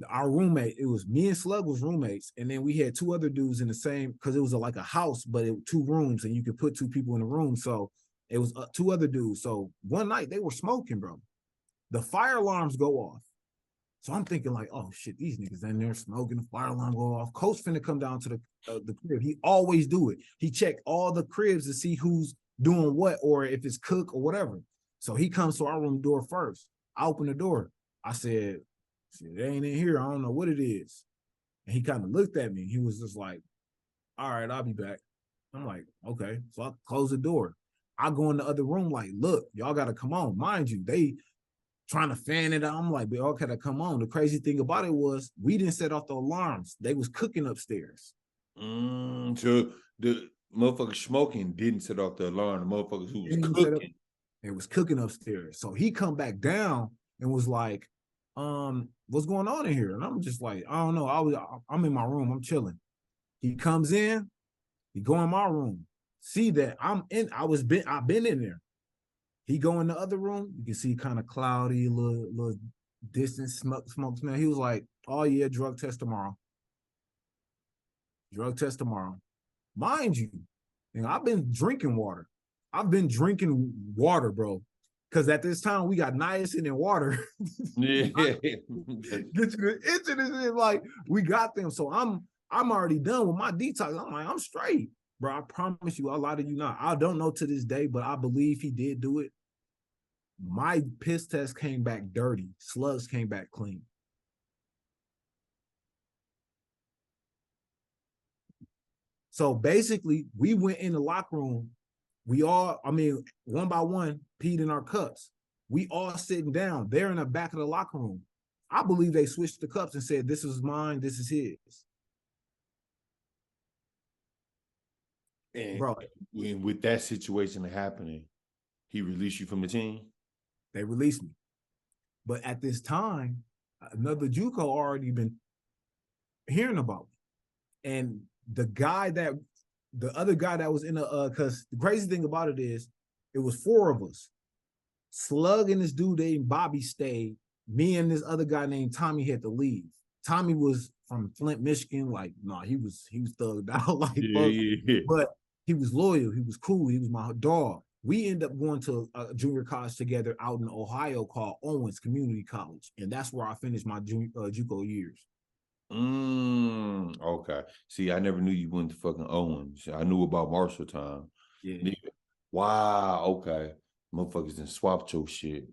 Our roommate, it was me and Slug was roommates, and then we had two other dudes in the same, because it was like a house, but it 2 rooms, and you could put 2 people in a room. So it was 2 other dudes. So one night they were smoking, bro. The fire alarms go off. So I'm thinking like, oh shit, these niggas in there smoking, the fire alarm go off. Coach finna come down to the crib. He always do it. He checked all the cribs to see who's doing what, or if it's cook or whatever. So he comes to our room door first. I open the door. I said, it ain't in here. I don't know what it is. And he kind of looked at me. He was just like, all right, I'll be back. I'm like, okay. So I close the door. I go in the other room like, look, y'all got to come on. Mind you, they trying to fan it out. I'm like, but y'all got to come on. The crazy thing about it was we didn't set off the alarms. They was cooking upstairs. So the motherfuckers smoking didn't set off the alarm. The motherfuckers who was cooking. It was cooking upstairs. So he come back down and was like, what's going on in here? And I'm just like, I don't know. I'm in my room. I'm chilling. He comes in, he go in my room. See that I've been in there. He go in the other room. You can see kind of cloudy, little distance smoke smell. He was like, oh yeah, drug test tomorrow. Drug test tomorrow. Mind you, I've been drinking water. I've been drinking water, bro. Because at this time we got niacin and water. Yeah. Get you the itch of this. Like we got them. So I'm already done with my detox. I'm like, I'm straight. Bro, I promise you, a lot of you not. I don't know to this day, but I believe he did do it. My piss test came back dirty. Slugs came back clean. So basically, we went in the locker room. We all, one by one, peed in our cups. We all sitting down. They're in the back of the locker room. I believe they switched the cups and said, this is mine, this is his. And bro, with that situation happening, he released you from the team? They released me. But at this time, another JUCO already been hearing about me. And the other guy that was in because the crazy thing about it is, it was 4 of us. Slug and this dude named Bobby stayed. Me and this other guy named Tommy had to leave. Tommy was from Flint, Michigan. Like, no, he was thugged out like yeah. But he was loyal. He was cool. He was my dog. We ended up going to a junior college together out in Ohio called Owens Community College. And that's where I finished my JUCO years. Okay. See, I never knew you went to fucking Owens. I knew about Marshalltown. Yeah. Wow. Okay. Motherfuckers done swapped your shit.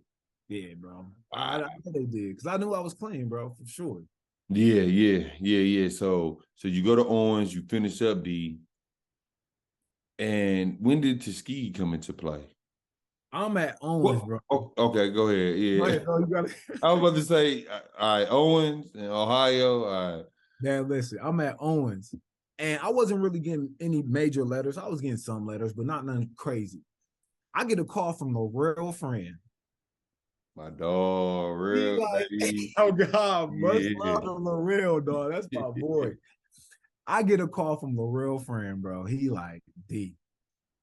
Yeah, bro. I know they did because I knew I was playing, bro, for sure. Yeah. So you go to Owens, you finish up D. And when did Tuskegee come into play? I'm at Owens, bro. Okay, go ahead. Yeah. Go ahead, bro, you got it. I was about to say, all right, Owens in Ohio. All right. Man, listen, I'm at Owens. And I wasn't really getting any major letters. I was getting some letters, but not none crazy. I get a call from a real friend. My dog, real like, baby. oh God, much Yeah. love from L'Real, dog. That's my boy. I get a call from L'Real friend, bro. He like, D,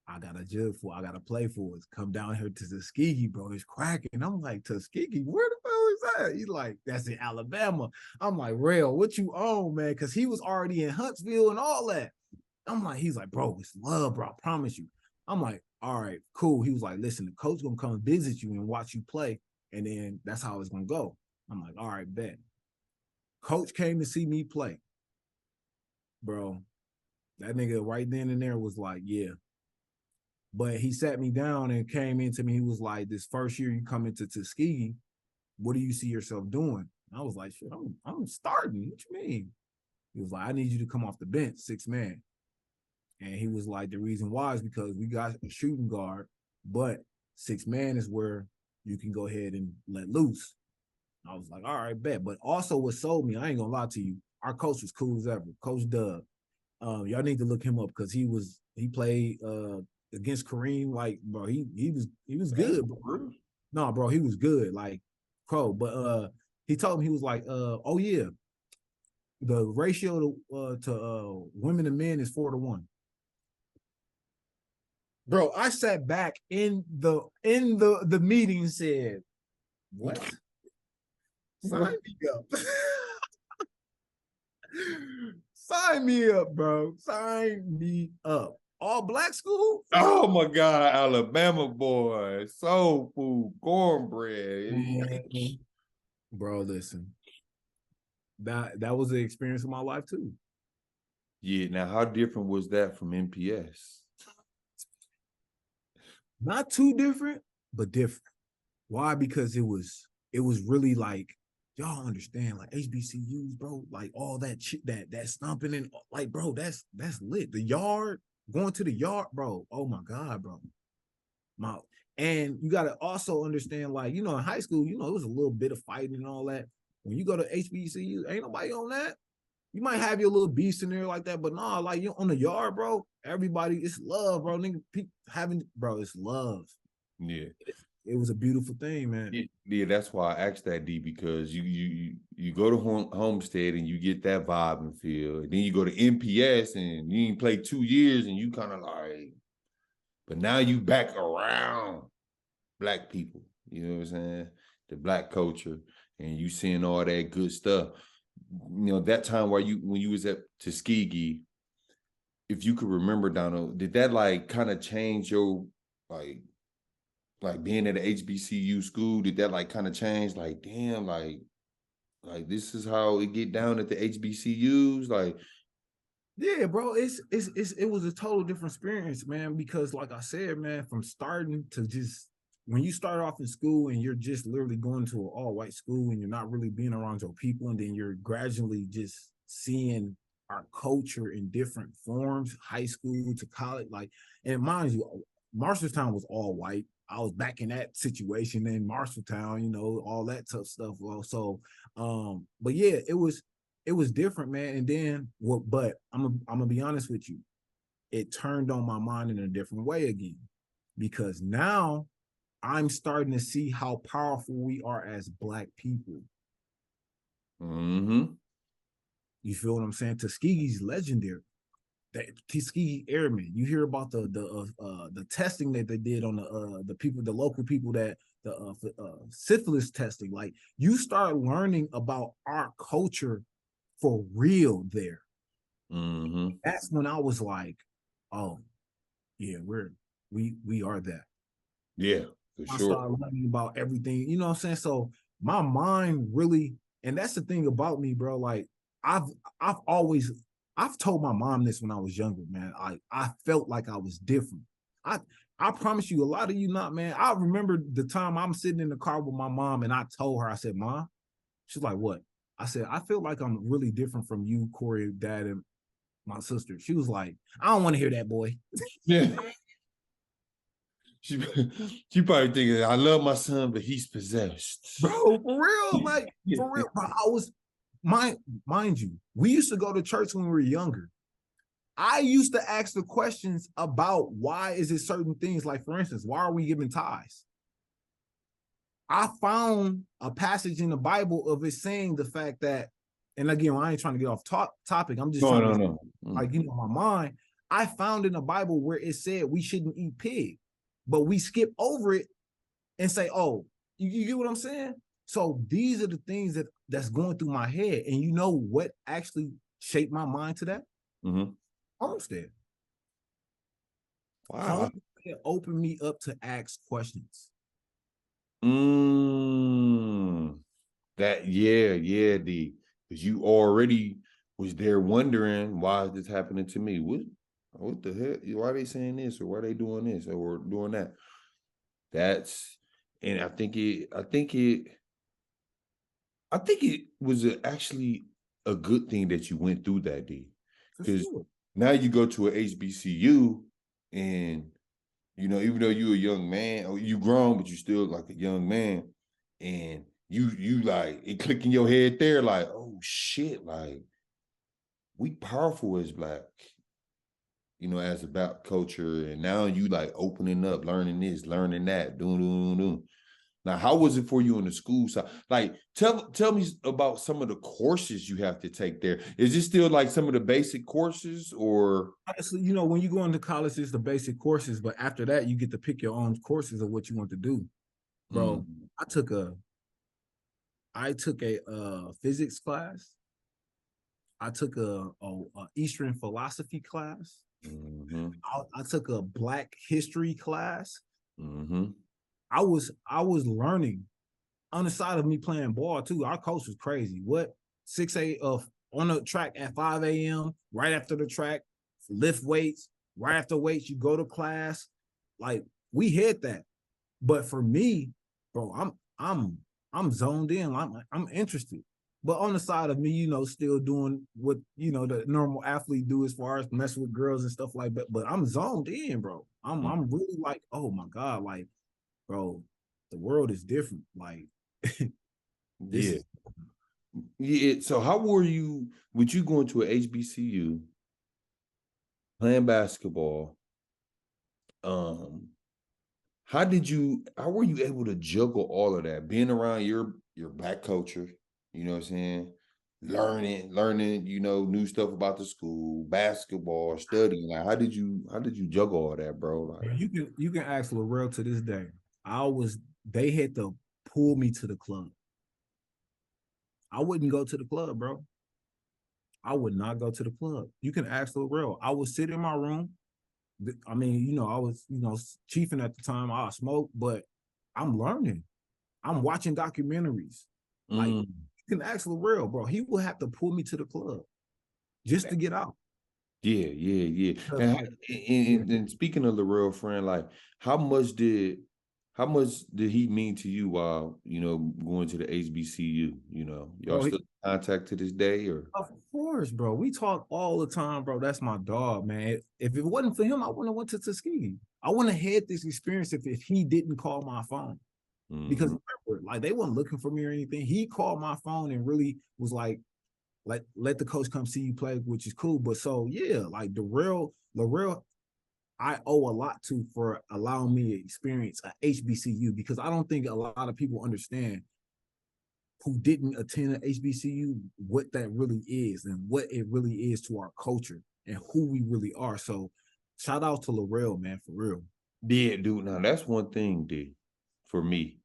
I got a jug for, I got to play for us. Come down here to Tuskegee, bro. It's cracking. I'm like, Tuskegee? Where the hell is that? He's like, that's in Alabama. I'm like, Rail, what you own, man? Because he was already in Huntsville and all that. I'm like, he's like, bro, it's love, bro. I promise you. I'm like, all right, cool. He was like, listen, the coach gonna come visit you and watch you play. And then that's how it's gonna go. I'm like, all right, bet. Coach came to see me play. Bro, that nigga right then and there was like, yeah. But he sat me down and came into me. He was like, this first year you come into Tuskegee, what do you see yourself doing? And I was like, shit, I'm starting. What you mean? He was like, I need you to come off the bench, 6-man. And he was like, the reason why is because we got a shooting guard, but 6-man is where you can go ahead and let loose. I was like, all right, bet. But also what sold me, I ain't gonna lie to you, our coach was cool as ever, Coach Doug. Y'all need to look him up because he played against Kareem. Like, bro, he was good. Bro. No, bro, he was good. Like, but he told me, he was like, oh yeah, the ratio to women and men is 4-1. Bro, I sat back in the meeting and said, what? Sign me up. Sign me up, bro. Sign me up. All black school? Oh my God, Alabama boy. Soul food, cornbread. Bro, listen. That was the experience of my life too. Yeah, now how different was that from MPS? Not too different, but different. Why? Because it was really like, y'all understand, like HBCUs, bro, like all that shit, that stomping and like, bro, that's lit. The yard, going to the yard, bro. Oh my God, bro. And you gotta also understand, like, in high school, it was a little bit of fighting and all that. When you go to HBCU, ain't nobody on that. You might have your little beast in there like that, but nah, like you on the yard, bro. Everybody, it's love, bro. Nigga, bro, it's love. Yeah. It was a beautiful thing, man. Yeah, that's why I asked that, D, because you go to Homestead and you get that vibe and feel. And then you go to MPS and you ain't play 2 years and you kind of like, but now you back around black people. You know what I'm saying? The black culture, and you seeing all that good stuff. That time when you was at Tuskegee, if you could remember, Donald, did that like kind of change your like being at an HBCU school? Did that like kind of change? Like, damn, like this is how it get down at the HBCUs? Like, yeah, bro, it was a total different experience, man, because like I said, man, from starting to just when you start off in school and you're just literally going to an all-white school and you're not really being around your people, and then you're gradually just seeing our culture in different forms, high school to college, like, and mind you, Marshalltown was all white. I was back in that situation in Marshalltown, all that tough stuff. Well, so, but yeah, it was different, man. And then but I'm gonna be honest with you, it turned on my mind in a different way again, because now I'm starting to see how powerful we are as black people. mm-hmm. You feel what I'm saying? Tuskegee's legendary. That Tuskegee Airmen. You hear about the testing that they did on the local people, that the syphilis testing. Like, you start learning about our culture for real there. Mm-hmm. That's when I was like, oh yeah, we are that. Yeah, for I sure. started learning about everything, you know what I'm saying? So my mind really, and that's the thing about me, bro. Like, I've told my mom this when I was younger, man. I felt like I was different. I promise you, a lot of you not, man. I remember the time I'm sitting in the car with my mom and I told her, I said, Mom, she's like, what? I said, I feel like I'm really different from you, Corey, Dad, and my sister. She was like, I don't want to hear that, boy. Yeah. She probably thinking, I love my son, but he's possessed. Bro, for real, like, for real. Bro, mind you, we used to go to church when we were younger. I used to ask the questions about why is it certain things, like, for instance, why are we giving tithes? I found a passage in the Bible of it saying the fact that, and again, I ain't trying to get off topic. I'm just trying to, like, my mind. I found in the Bible where it said we shouldn't eat pig, but we skip over it and say, oh, you get what I'm saying? So these are the things that's going through my head. And you know what actually shaped my mind to that? Mm-hmm. Homestead. Wow. Homestead opened me up to ask questions. That, yeah, D. Because you already was there wondering, why is this happening to me? What the hell? Why are they saying this, or why are they doing this or doing that? And I think it was actually a good thing that you went through that day. For Because sure. now you go to a HBCU and, you know, even though you're a young man, or you grown, but you still like a young man, and you like it click in your head there, like, oh shit, like we powerful as Black, you know, as about culture. And now you like opening up, learning this, learning that, doing. Now, how was it for you on the school side? Like, tell me about some of the courses you have to take there. Is it still like some of the basic courses, or? Honestly, you know, when you go into college, it's the basic courses, but after that, you get to pick your own courses of what you want to do. Bro, Mm. I took a physics class. I took a Eastern philosophy class. Mm-hmm. I took a Black history class. Mm-hmm. I was learning on the side of me playing ball too. Our coach was crazy. What 6 of on the track at 5 a.m. right after the track, lift weights. Right after weights, you go to class. Like we hit that. But for me, bro, I'm zoned in. I'm interested. But on the side of me, you know, still doing what you know the normal athlete do as far as messing with girls and stuff like that. But I'm zoned in, bro. I'm really like, oh my God, like, bro, the world is different. Like this Yeah. is Yeah. So how were you with you going to a HBCU, playing basketball? Um, how were you able to juggle all of that? Being around your Black culture, you know what I'm saying? Learning, you know, new stuff about the school, basketball, studying. Like how did you juggle all that, bro? Like, you can ask Laurel to this day. They had to pull me to the club. I wouldn't go to the club, bro. I would not go to the club. You can ask Laurel. I would sit in my room. I mean, you know, I was, you know, chiefing at the time. I smoked, but I'm learning. I'm watching documentaries. Like mm. you can ask Laurel, bro. He will have to pull me to the club just to get out. Yeah. Because, And, like, yeah. and speaking of the real friend, like how much did he mean to you while, you know, going to the HBCU? You know, y'all Bro, still in contact to this day, or? of course, bro. We talk all the time, bro. That's my dog, man. If it wasn't for him, I wouldn't have went to Tuskegee. I wouldn't have had this experience if he didn't call my phone. Because Mm-hmm. remember, like they weren't looking for me or anything. He called my phone and really was like, let the coach come see you play, which is cool. But so yeah, like the real I owe a lot to for allowing me to experience a HBCU because I don't think a lot of people understand who didn't attend an HBCU what that really is and what it really is to our culture and who we really are. So shout out to Laurel, man, for real. Yeah, dude. Now that's one thing, D, for me.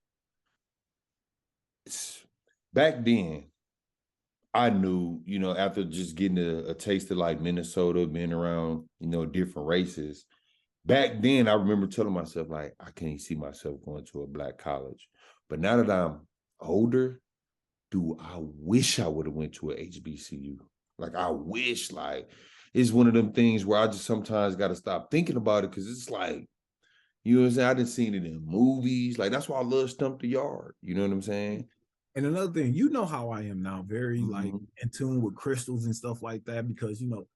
Back then, I knew, you know, after just getting a taste of like Minnesota, being around, you know, different races. Back then, I remember telling myself, like, I can't see myself going to a Black college. But now that I'm older, dude, I wish I would have went to a HBCU. Like, I wish, like, it's one of them things where I just sometimes got to stop thinking about it because it's like, you know what I'm saying? I didn't seen it in movies. Like, that's why I love Stump the Yard. You know what I'm saying? And another thing, you know how I am now, very like Mm-hmm. in tune with crystals and stuff like that, because you know,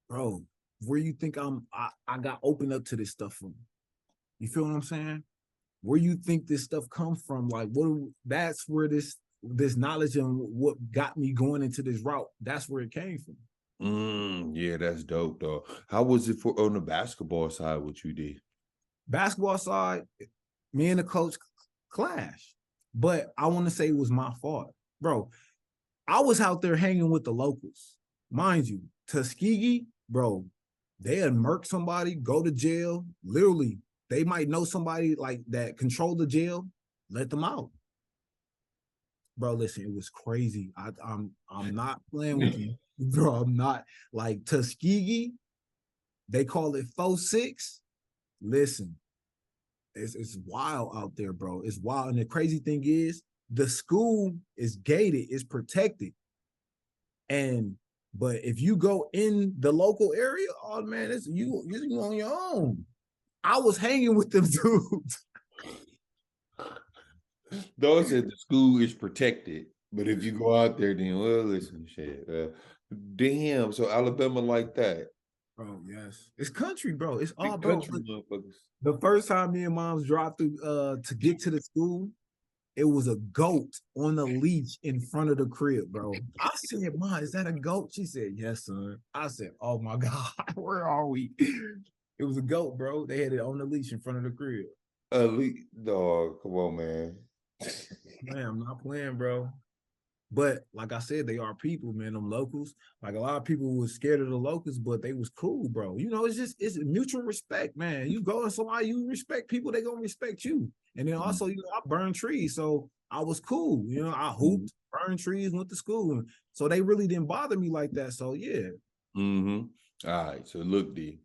bro, where you think I got opened up to this stuff from. You feel what I'm saying? Where you think this stuff come from? Like that's where this knowledge and what got me going into this route, that's where it came from. Yeah, that's dope, though. How was it for on the basketball side? What you did? Basketball side, me and the coach clashed. But I want to say it was my fault. Bro, I was out there hanging with the locals. Mind you, Tuskegee, bro, they had murk somebody, go to jail. Literally, they might know somebody like that control the jail, let them out. Bro, listen, it was crazy. I'm not playing with you, bro. I'm not like Tuskegee. They call it 4-6. Listen, it's wild out there, bro. It's wild. And the crazy thing is, the school is gated, it's protected. And but if you go in the local area, oh man, it's you on your own. I was hanging with them dudes. Those said the school is protected, But if you go out there, then well, listen, shit. Damn. So Alabama like that. Bro, yes. It's country, bro. It's all, Big bro. country motherfuckers. The first time me and moms dropped through to get to the school, it was a goat on a leash in front of the crib, bro. I said, "Mom, is that a goat?" She said, "Yes, son." I said, "Oh my God, where are we?" It was a goat, bro. They had it on the leash in front of the crib. Elite dog. Come on, man. Man, I'm not playing, bro. But like I said, they are people, man. Them locals, like a lot of people was scared of the locals, but they was cool, bro. You know, it's mutual respect, man. You go to somebody, you respect people, they gonna respect you. And then also, you know, I burned trees, so I was cool. You know, I hooped, burned trees, went to school, and so they really didn't bother me like that. So yeah. Mm-hmm. All right. So look, D,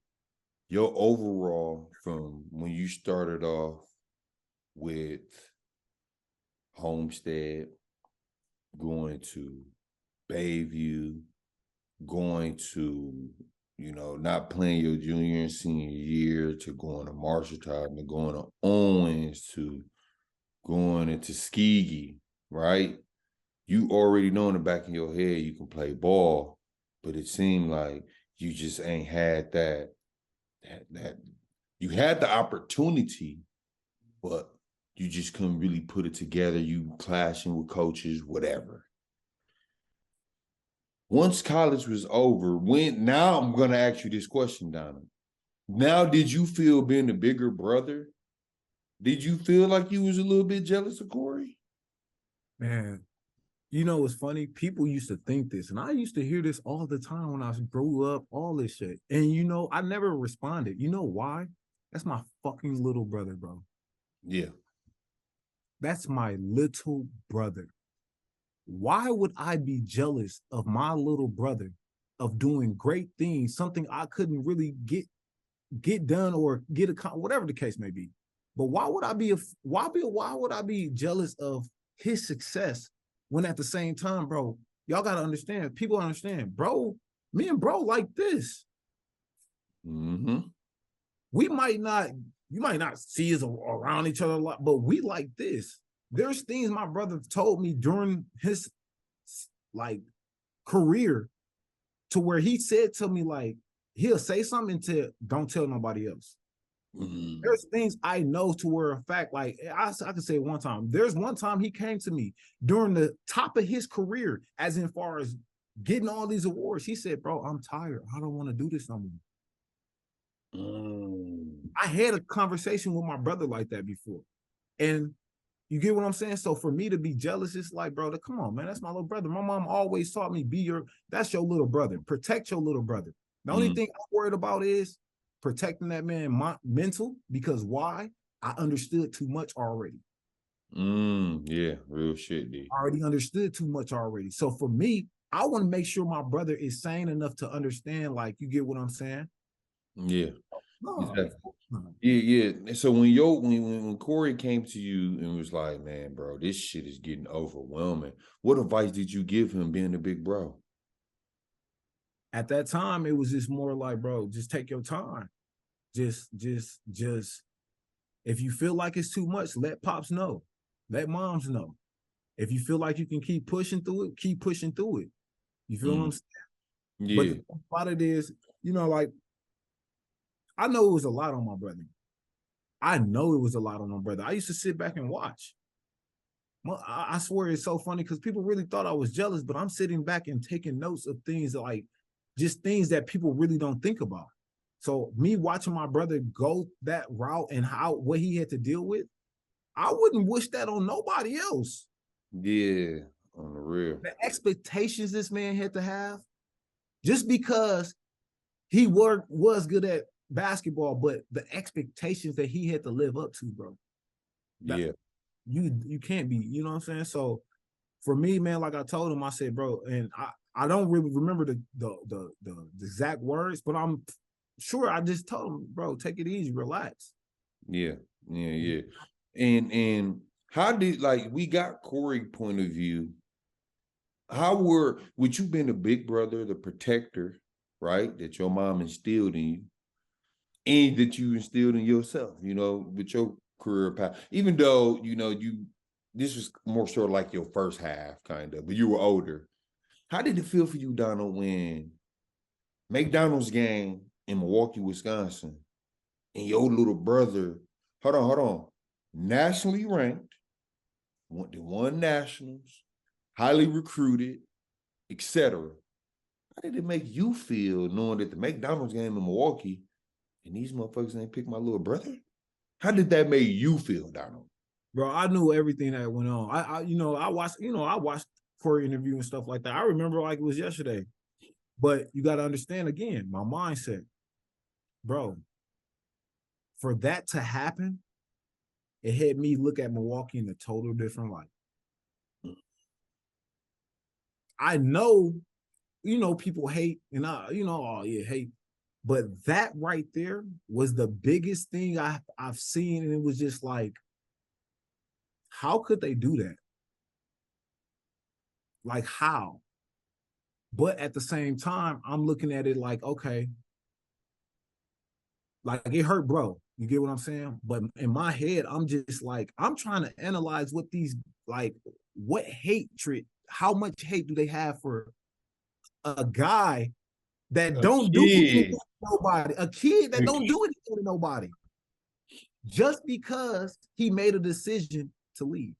your overall from when you started off with Homestead, going to Bayview, going to, you know, not playing your junior and senior year, to going to Marshalltown, to going to Owens, to going into Tuskegee, right? You already know in the back of your head you can play ball, but it seemed like you just ain't had that you had the opportunity, but you just couldn't really put it together. You clashing with coaches, whatever. Once college was over, now I'm gonna ask you this question, Donna. Now, did you feel being the bigger brother? Did you feel like you was a little bit jealous of Corey? Man, you know what's funny? People used to think this, and I used to hear this all the time when I grew up, all this shit. And you know, I never responded. You know why? That's my fucking little brother, bro. Yeah. That's my little brother. Why would I be jealous of my little brother of doing great things, something I couldn't really get done or get a whatever the case may be? But why would I be jealous of his success when at the same time, bro, y'all gotta understand, people understand, bro, me and bro like this. Mm-hmm. We might not, you might not see us around each other a lot, but we like this. There's things my brother told me during his like career to where he said to me, like, he'll say something to don't tell nobody else. Mm-hmm. There's things I know to where a fact, like I could say one time. There's one time he came to me during the top of his career, as in far as getting all these awards. He said, "Bro, I'm tired. I don't want to do this no more." I had a conversation with my brother like that before. And you get what I'm saying? So for me to be jealous, it's like, bro, come on, man. That's my little brother. My mom always taught me, that's your little brother. Protect your little brother. The only thing I'm worried about is protecting that man mental, because why? I understood too much already. Yeah, real shit, D. I already understood too much already. So for me, I want to make sure my brother is sane enough to understand, like, you get what I'm saying? Yeah. No. Exactly. Yeah. So when Corey came to you and was like, "Man, bro, this shit is getting overwhelming," what advice did you give him being a big bro? At that time, it was just more like, bro, just take your time. Just if you feel like it's too much, let pops know. Let moms know. If you feel like you can keep pushing through it, keep pushing through it. You feel what I'm saying? But Yeah. the thing about it is, you know, like, I know it was a lot on my brother. I know it was a lot on my brother. I used to sit back and watch. I swear it's so funny because people really thought I was jealous, but I'm sitting back and taking notes of things like just things that people really don't think about. So me watching my brother go that route and what he had to deal with, I wouldn't wish that on nobody else. Yeah, on the real. The expectations this man had to have, just because he was good at basketball, but the expectations that he had to live up to, bro. Yeah. You can't be, you know what I'm saying? So for me, man, like I told him, I said, bro, and I don't really remember the exact words, but I'm sure I just told him, bro, take it easy, relax. Yeah. And how did, like, we got Corey point of view? How would you been the big brother, the protector, right? That your mom instilled in you, and that you instilled in yourself, you know, with your career path. Even though, you know, you this was more sort of like your first half, kind of, but you were older. How did it feel for you, Donald, when McDonald's game in Milwaukee, Wisconsin, and your little brother, hold on, nationally ranked, won nationals, highly recruited, etc. How did it make you feel knowing that the McDonald's game in Milwaukee and these motherfuckers ain't pick my little brother? How did that make you feel, Donald? Bro, I knew everything that went on. I watched Corey interview and stuff like that. I remember like it was yesterday. But you got to understand again, my mindset, bro. For that to happen, it had me look at Milwaukee in a total different light. I know, people hate, and oh yeah, hate. But that right there was the biggest thing I've seen, and it was just like, how could they do that? Like how? But at the same time, I'm looking at it like, okay, like it hurt, bro. You get what I'm saying? But in my head, I'm just like, I'm trying to analyze what these, like, what hatred, how much hate do they have for a guy that don't do anything to nobody, a kid that don't do anything to nobody, just because he made a decision to leave.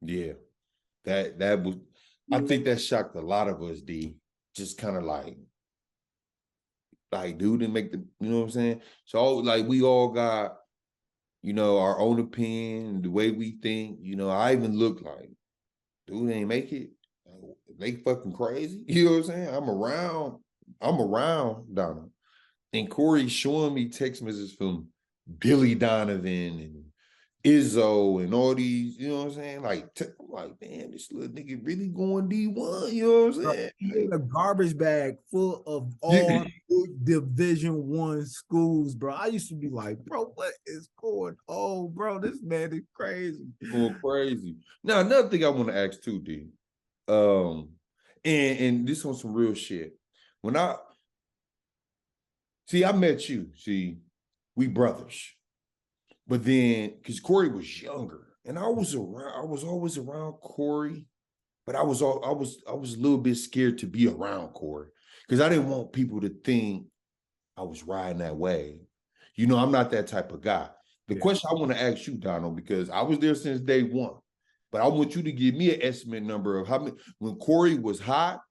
Yeah, that was. I think that shocked a lot of us. D, just kind of like, dude, didn't make the. You know what I'm saying? So like we all got, our own opinion, the way we think. I even look like, dude ain't make it. They fucking crazy. You know what I'm saying? I'm around Donald. And Corey showing me text messages from Billy Donovan and Izzo and all these, you know what I'm saying? Like, I'm like, man, this little nigga really going D1, you know what I'm saying? He had a garbage bag full of all Division I schools, bro. I used to be like, bro, what is going on, bro? This man is crazy. Going crazy. Now, another thing I want to ask too, D. And this on some real shit. When I met you, we brothers. But then, because Corey was younger, and I was always around Corey, but I was a little bit scared to be around Corey because I didn't want people to think I was riding that wave. I'm not that type of guy. The question I want to ask you, Donald, because I was there since day one, but I want you to give me an estimate number of how many when Corey was hot,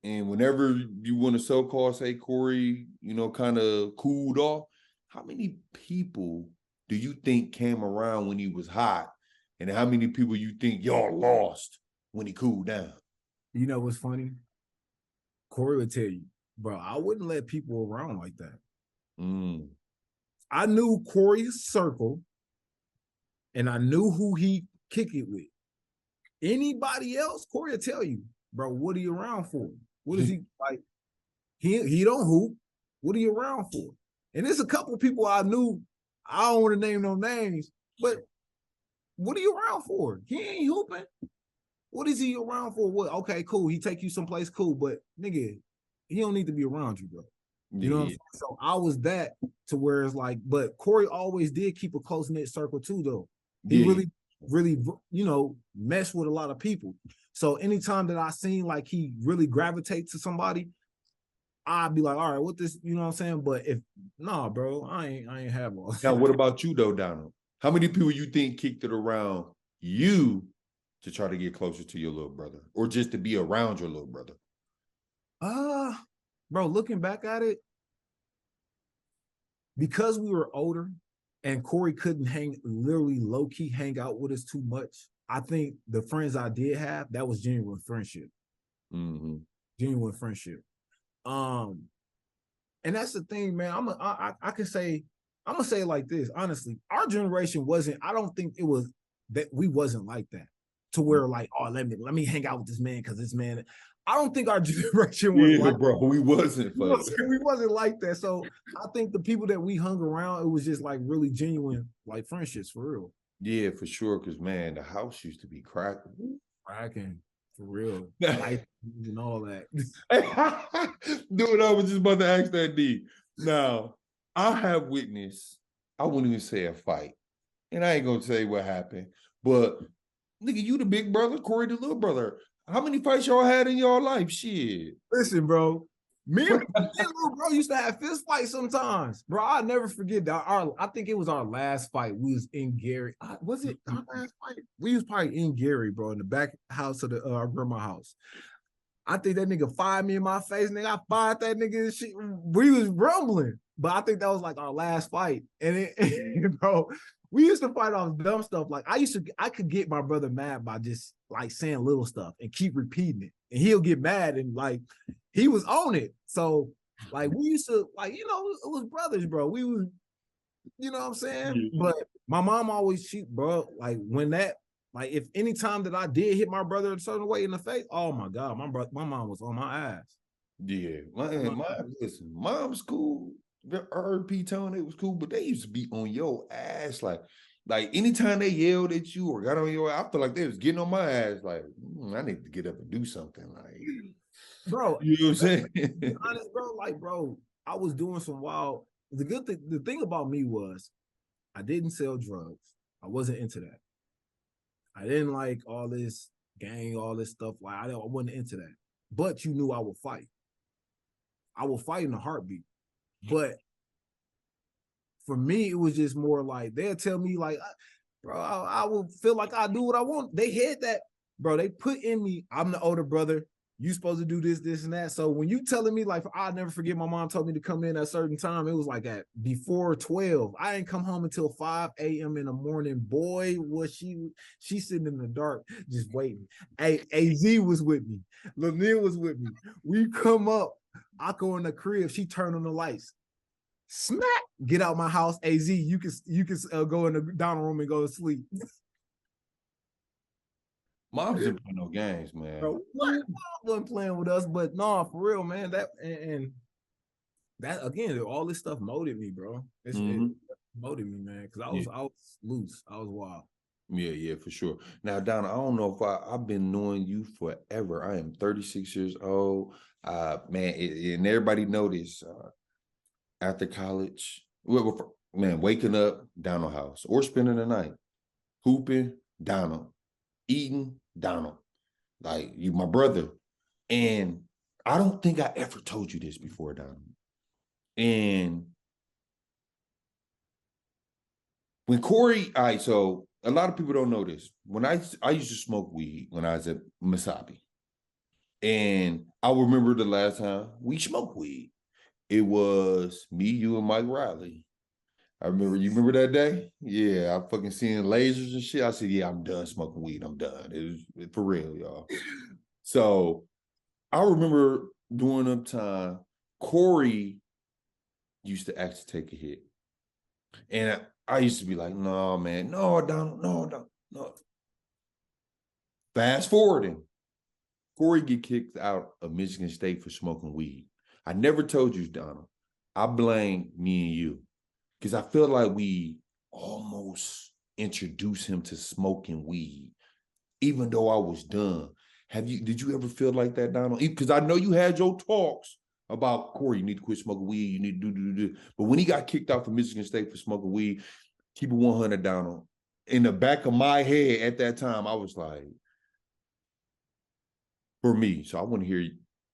and whenever you want to so-called say Corey, kind of cooled off. How many people do you think came around when he was hot? And how many people you think y'all lost when he cooled down? You know what's funny? Corey would tell you, bro, I wouldn't let people around like that. I knew Corey's circle, and I knew who he kick it with. Anybody else, Corey will tell you, bro, what are you around for? What is he like? He don't hoop. What are you around for? And there's a couple of people I knew, I don't want to name no names, but what are you around for? He ain't hooping. What is he around for? What? Okay, cool. He take you someplace cool, but nigga, he don't need to be around you, bro. You know what I'm saying? So I was that to where it's like, but Corey always did keep a close-knit circle too, though. He really, messed with a lot of people. So anytime that I seen like he really gravitates to somebody, I'd be like, all right, what this, you know what I'm saying? But bro, I ain't have all. Now, what about you though, Donald? How many people you think kicked it around you to try to get closer to your little brother, or just to be around your little brother? Bro, looking back at it, because we were older and Corey couldn't literally low-key hang out with us too much, I think the friends I did have, that was genuine friendship. Genuine friendship. And that's the thing, man. I can say, I'm gonna say it like this, honestly. Our generation I don't think it was that we wasn't like that. To where like, oh, let me hang out with this man because this man. I don't think our generation was like bro. We wasn't. We wasn't like that. So I think the people that we hung around, it was just like really genuine, like friendships for real. Yeah, for sure. Because man, the house used to be cracking. For real. Life and all that. Dude, I was just about to ask that, D. Now, I have witnessed I wouldn't even say a fight. And I ain't gonna say what happened. But nigga, you the big brother, Corey the little brother. How many fights y'all had in your life? Shit. Listen, bro. Me and little bro used to have fist fights sometimes, bro. I'll never forget that. I think it was our last fight. We was in Gary. Was it our last fight? We was probably in Gary, bro, in the back house of our grandma's house. I think that nigga fired me in my face, nigga. I fired that nigga and shit. We was rumbling, but I think that was like our last fight. And bro, we used to fight off dumb stuff. Like I could get my brother mad by just like saying little stuff and keep repeating it. And he'll get mad and like he was on it. So like we used to like, it was brothers, bro. We was, you know what I'm saying? But my mom always bro, like when that, like if any time that I did hit my brother a certain way in the face, oh my God, my mom was on my ass. Yeah, listen, mom's cool. RP Tony, it was cool, but they used to be on your ass. Like anytime they yelled at you or got on your ass, I feel like they was getting on my ass. Like, I need to get up and do something. Like, bro, you know what I'm saying? Honest, bro, like, bro, I was doing some wild. The thing about me was I didn't sell drugs. I wasn't into that. I didn't like all this gang, all this stuff. Like I wasn't into that. But you knew I would fight. I would fight in a heartbeat. But for me, it was just more like they'll tell me like, bro, I would feel like I do what I want. They had that, bro. They put in me. I'm the older brother. You supposed to do this, this, and that. So when you telling me like, I'll never forget my mom told me to come in at a certain time. It was like at before 12. I ain't come home until 5 a.m. in the morning. Boy, was she sitting in the dark just waiting. Hey, AZ was with me. Lanier was with me. We come up. I go in the crib. She turn on the lights. Smack. Get out my house. AZ, you can go in the dining room and go to sleep. Mom's didn't play no games, man. Bro, what? Mom wasn't playing with us, but no, for real, man. That and that again, all this stuff molded me, bro. It molded me, man, because I was loose. I was wild. Yeah, for sure. Now, Donna, I don't know if I've been knowing you forever. I am 36 years old. Man, and everybody know this. After college, man, waking up, Donald house, or spending the night, hooping, Donald, eating, Donald. Like you, my brother. And I don't think I ever told you this before, Donald. And when Corey, all right, so a lot of people don't know this. When I used to smoke weed when I was at Masabi. And I remember the last time we smoked weed. It was me, you, and Mike Riley. You remember that day? Yeah, I fucking seeing lasers and shit. I said, yeah, I'm done smoking weed. I'm done. It was for real, y'all. So I remember during up time, Corey used to ask to take a hit. And I used to be like, no, man, no, Donald, no. Fast forwarding, Corey get kicked out of Michigan State for smoking weed. I never told you, Donald. I blame me and you because I feel like we almost introduced him to smoking weed, even though I was done. Did you ever feel like that, Donald? Because I know you had your talks about Corey, you need to quit smoking weed, you need to do. But when he got kicked out from Michigan State for smoking weed, keep it 100, Donald. In the back of my head at that time, I was like, for me, so I want to hear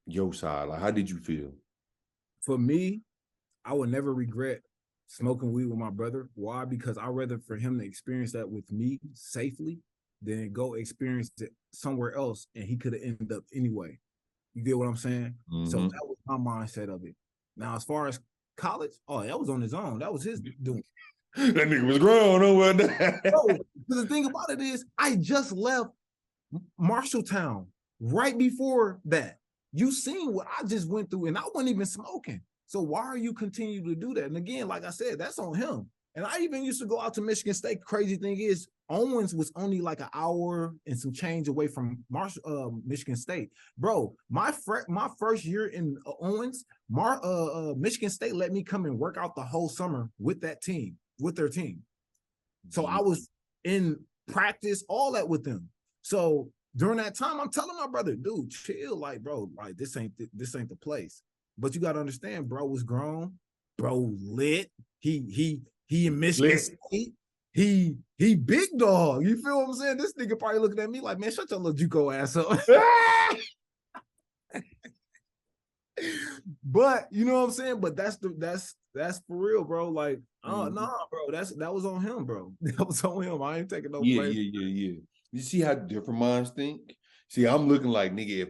your side. Like, how did you feel? For me, I would never regret smoking weed with my brother. Why? Because I'd rather for him to experience that with me safely than go experience it somewhere else and he could have ended up anyway. You get what I'm saying? Mm-hmm. So that was my mindset of it. Now, as far as college, that was on his own. That was his doing. That nigga was grown over there. So, the thing about it is, I just left Marshalltown right before that. You seen what I just went through, and I wasn't even smoking. So why are you continuing to do that? And again, like I said, that's on him. And I even used to go out to Michigan State. Crazy thing is, Owens was only like an hour and some change away from Michigan State. Bro, my first year in Owens, Michigan State let me come and work out the whole summer with their team. So I was in practice, all that with them. So during that time, I'm telling my brother, dude, chill, like, bro, like this ain't the place. But you gotta understand, bro was grown, bro lit. He He in Michigan State. He big dog. You feel what I'm saying? This nigga probably looking at me like, man, shut your little JUCO ass up. But you know what I'm saying? But that's for real, bro. Like, nah, bro. That was on him, bro. That was on him. I ain't taking no blame. Yeah. You see how different minds think? See, I'm looking like, nigga, if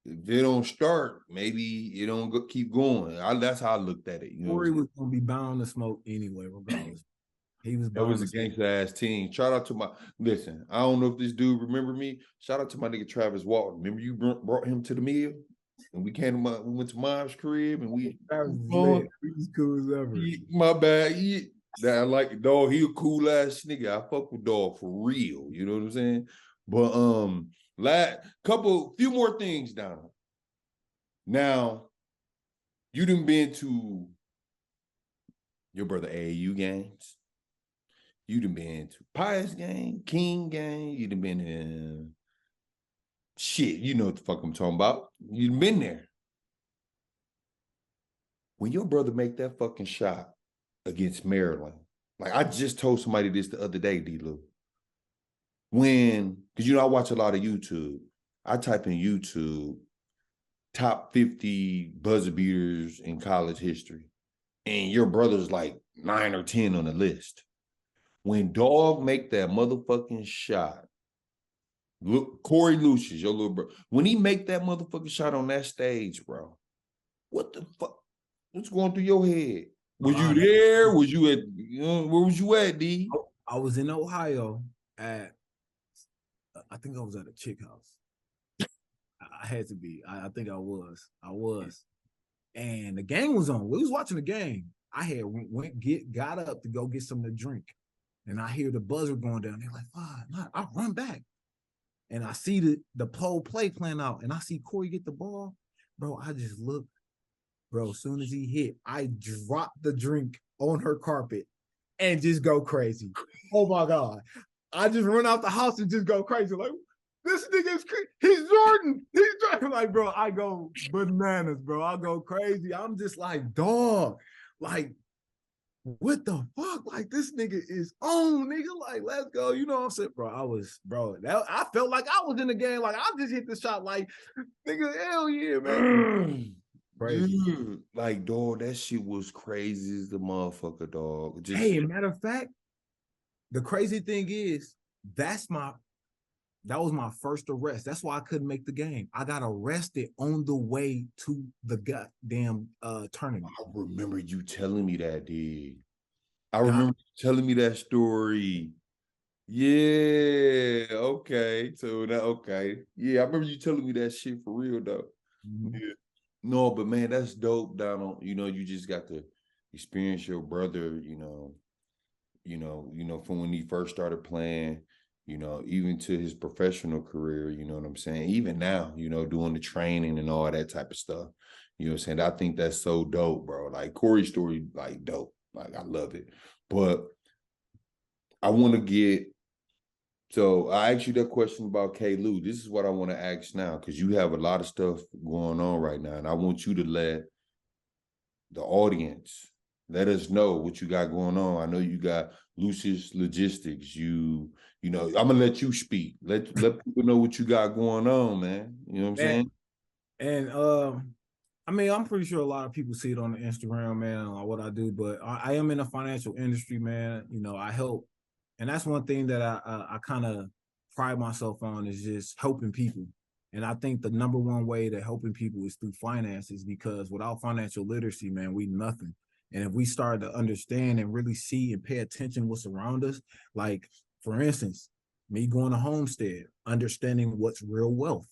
they don't start, maybe it don't keep going. That's how I looked at it. You know, Corey was gonna be bound to smoke anyway, regardless. He was that bound was to a smoke. gangster ass team. Shout out to listen. I don't know if this dude remember me. Shout out to my nigga Travis Walton. Remember you brought him to the meal, and we went to Mom's crib, and we. That was lit. He was cool as ever. My bad. That I like dog. He a cool ass nigga. I fuck with dog for real. You know what I'm saying? But few more things down. Now, you done been to your brother AAU games. You done been to Pius game, King game. You done been in shit. You know what the fuck I'm talking about. You done been there. When your brother make that fucking shot against Maryland, like I just told somebody this the other day, D-Lou. Because I watch a lot of YouTube. I type in YouTube top 50 buzzer beaters in college history. And your brother's like 9 or 10 on the list. When dog make that motherfucking shot, look, Corey Lucious, your little bro, when he make that motherfucking shot on that stage, bro, what the fuck? What's going through your head? Was you there? Was you at, where was you at, D? I was in Ohio I think I was at a chick house. I had to be. I think I was. And the game was on. We was watching the game. I had got up to go get something to drink. And I hear the buzzer going down. They're like, "Fuck!" I run back. And I see the pole play playing out. And I see Corey get the ball. Bro, I just look. Bro, as soon as he hit, I dropped the drink on her carpet and just go crazy. Oh my God. I just run out the house and just go crazy. Like, this nigga's he's Jordan. He's Jordan. Like, bro, I go bananas, bro. I go crazy. I'm just like, dog. Like, what the fuck? Like, this nigga is on, nigga. Like, let's go. You know what I'm saying? Bro, I felt like I was in the game. Like, I just hit the shot like, nigga, hell yeah, man. Crazy. Dude, like, dog, that shit was crazy as the motherfucker, dog. Hey, matter of fact, the crazy thing is, that was my first arrest. That's why I couldn't make the game. I got arrested on the way to the goddamn tournament. I remember you telling me that, dude. I remember you telling me that story. Yeah, okay. So that okay. Yeah, I remember you telling me that shit for real though. Mm-hmm. Yeah. No, but man, that's dope, Donald. You just got to experience your brother, from when he first started playing, even to his professional career, you know what I'm saying? Even now, doing the training and all that type of stuff. You know what I'm saying? I think that's so dope, bro. Like Corey's story, like dope. Like I love it. But I want to so I asked you that question about K. Lou. This is what I want to ask now, because you have a lot of stuff going on right now. And I want you to let the audience let us know what you got going on. I know you got Lucious Logistics. I'm gonna let you speak. Let people know what you got going on, man. You know what I'm saying? And I mean, I'm pretty sure a lot of people see it on the Instagram, man, on what I do, but I am in the financial industry, man. I help. And that's one thing that I kind of pride myself on, is just helping people. And I think the number one way to helping people is through finances, because without financial literacy, man, we nothing. And if we start to understand and really see and pay attention what's around us, like, for instance, me going to Homestead, understanding what's real wealth,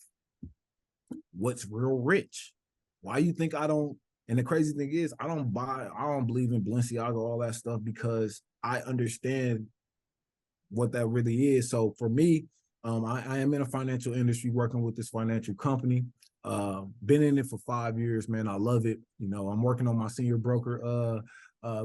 what's real rich. Why you think I don't? And the crazy thing is, I don't believe in Balenciaga, all that stuff, because I understand what that really is. So for me, I am in a financial industry working with this financial company. Been in it for 5 years, man. I love it. I'm working on my senior broker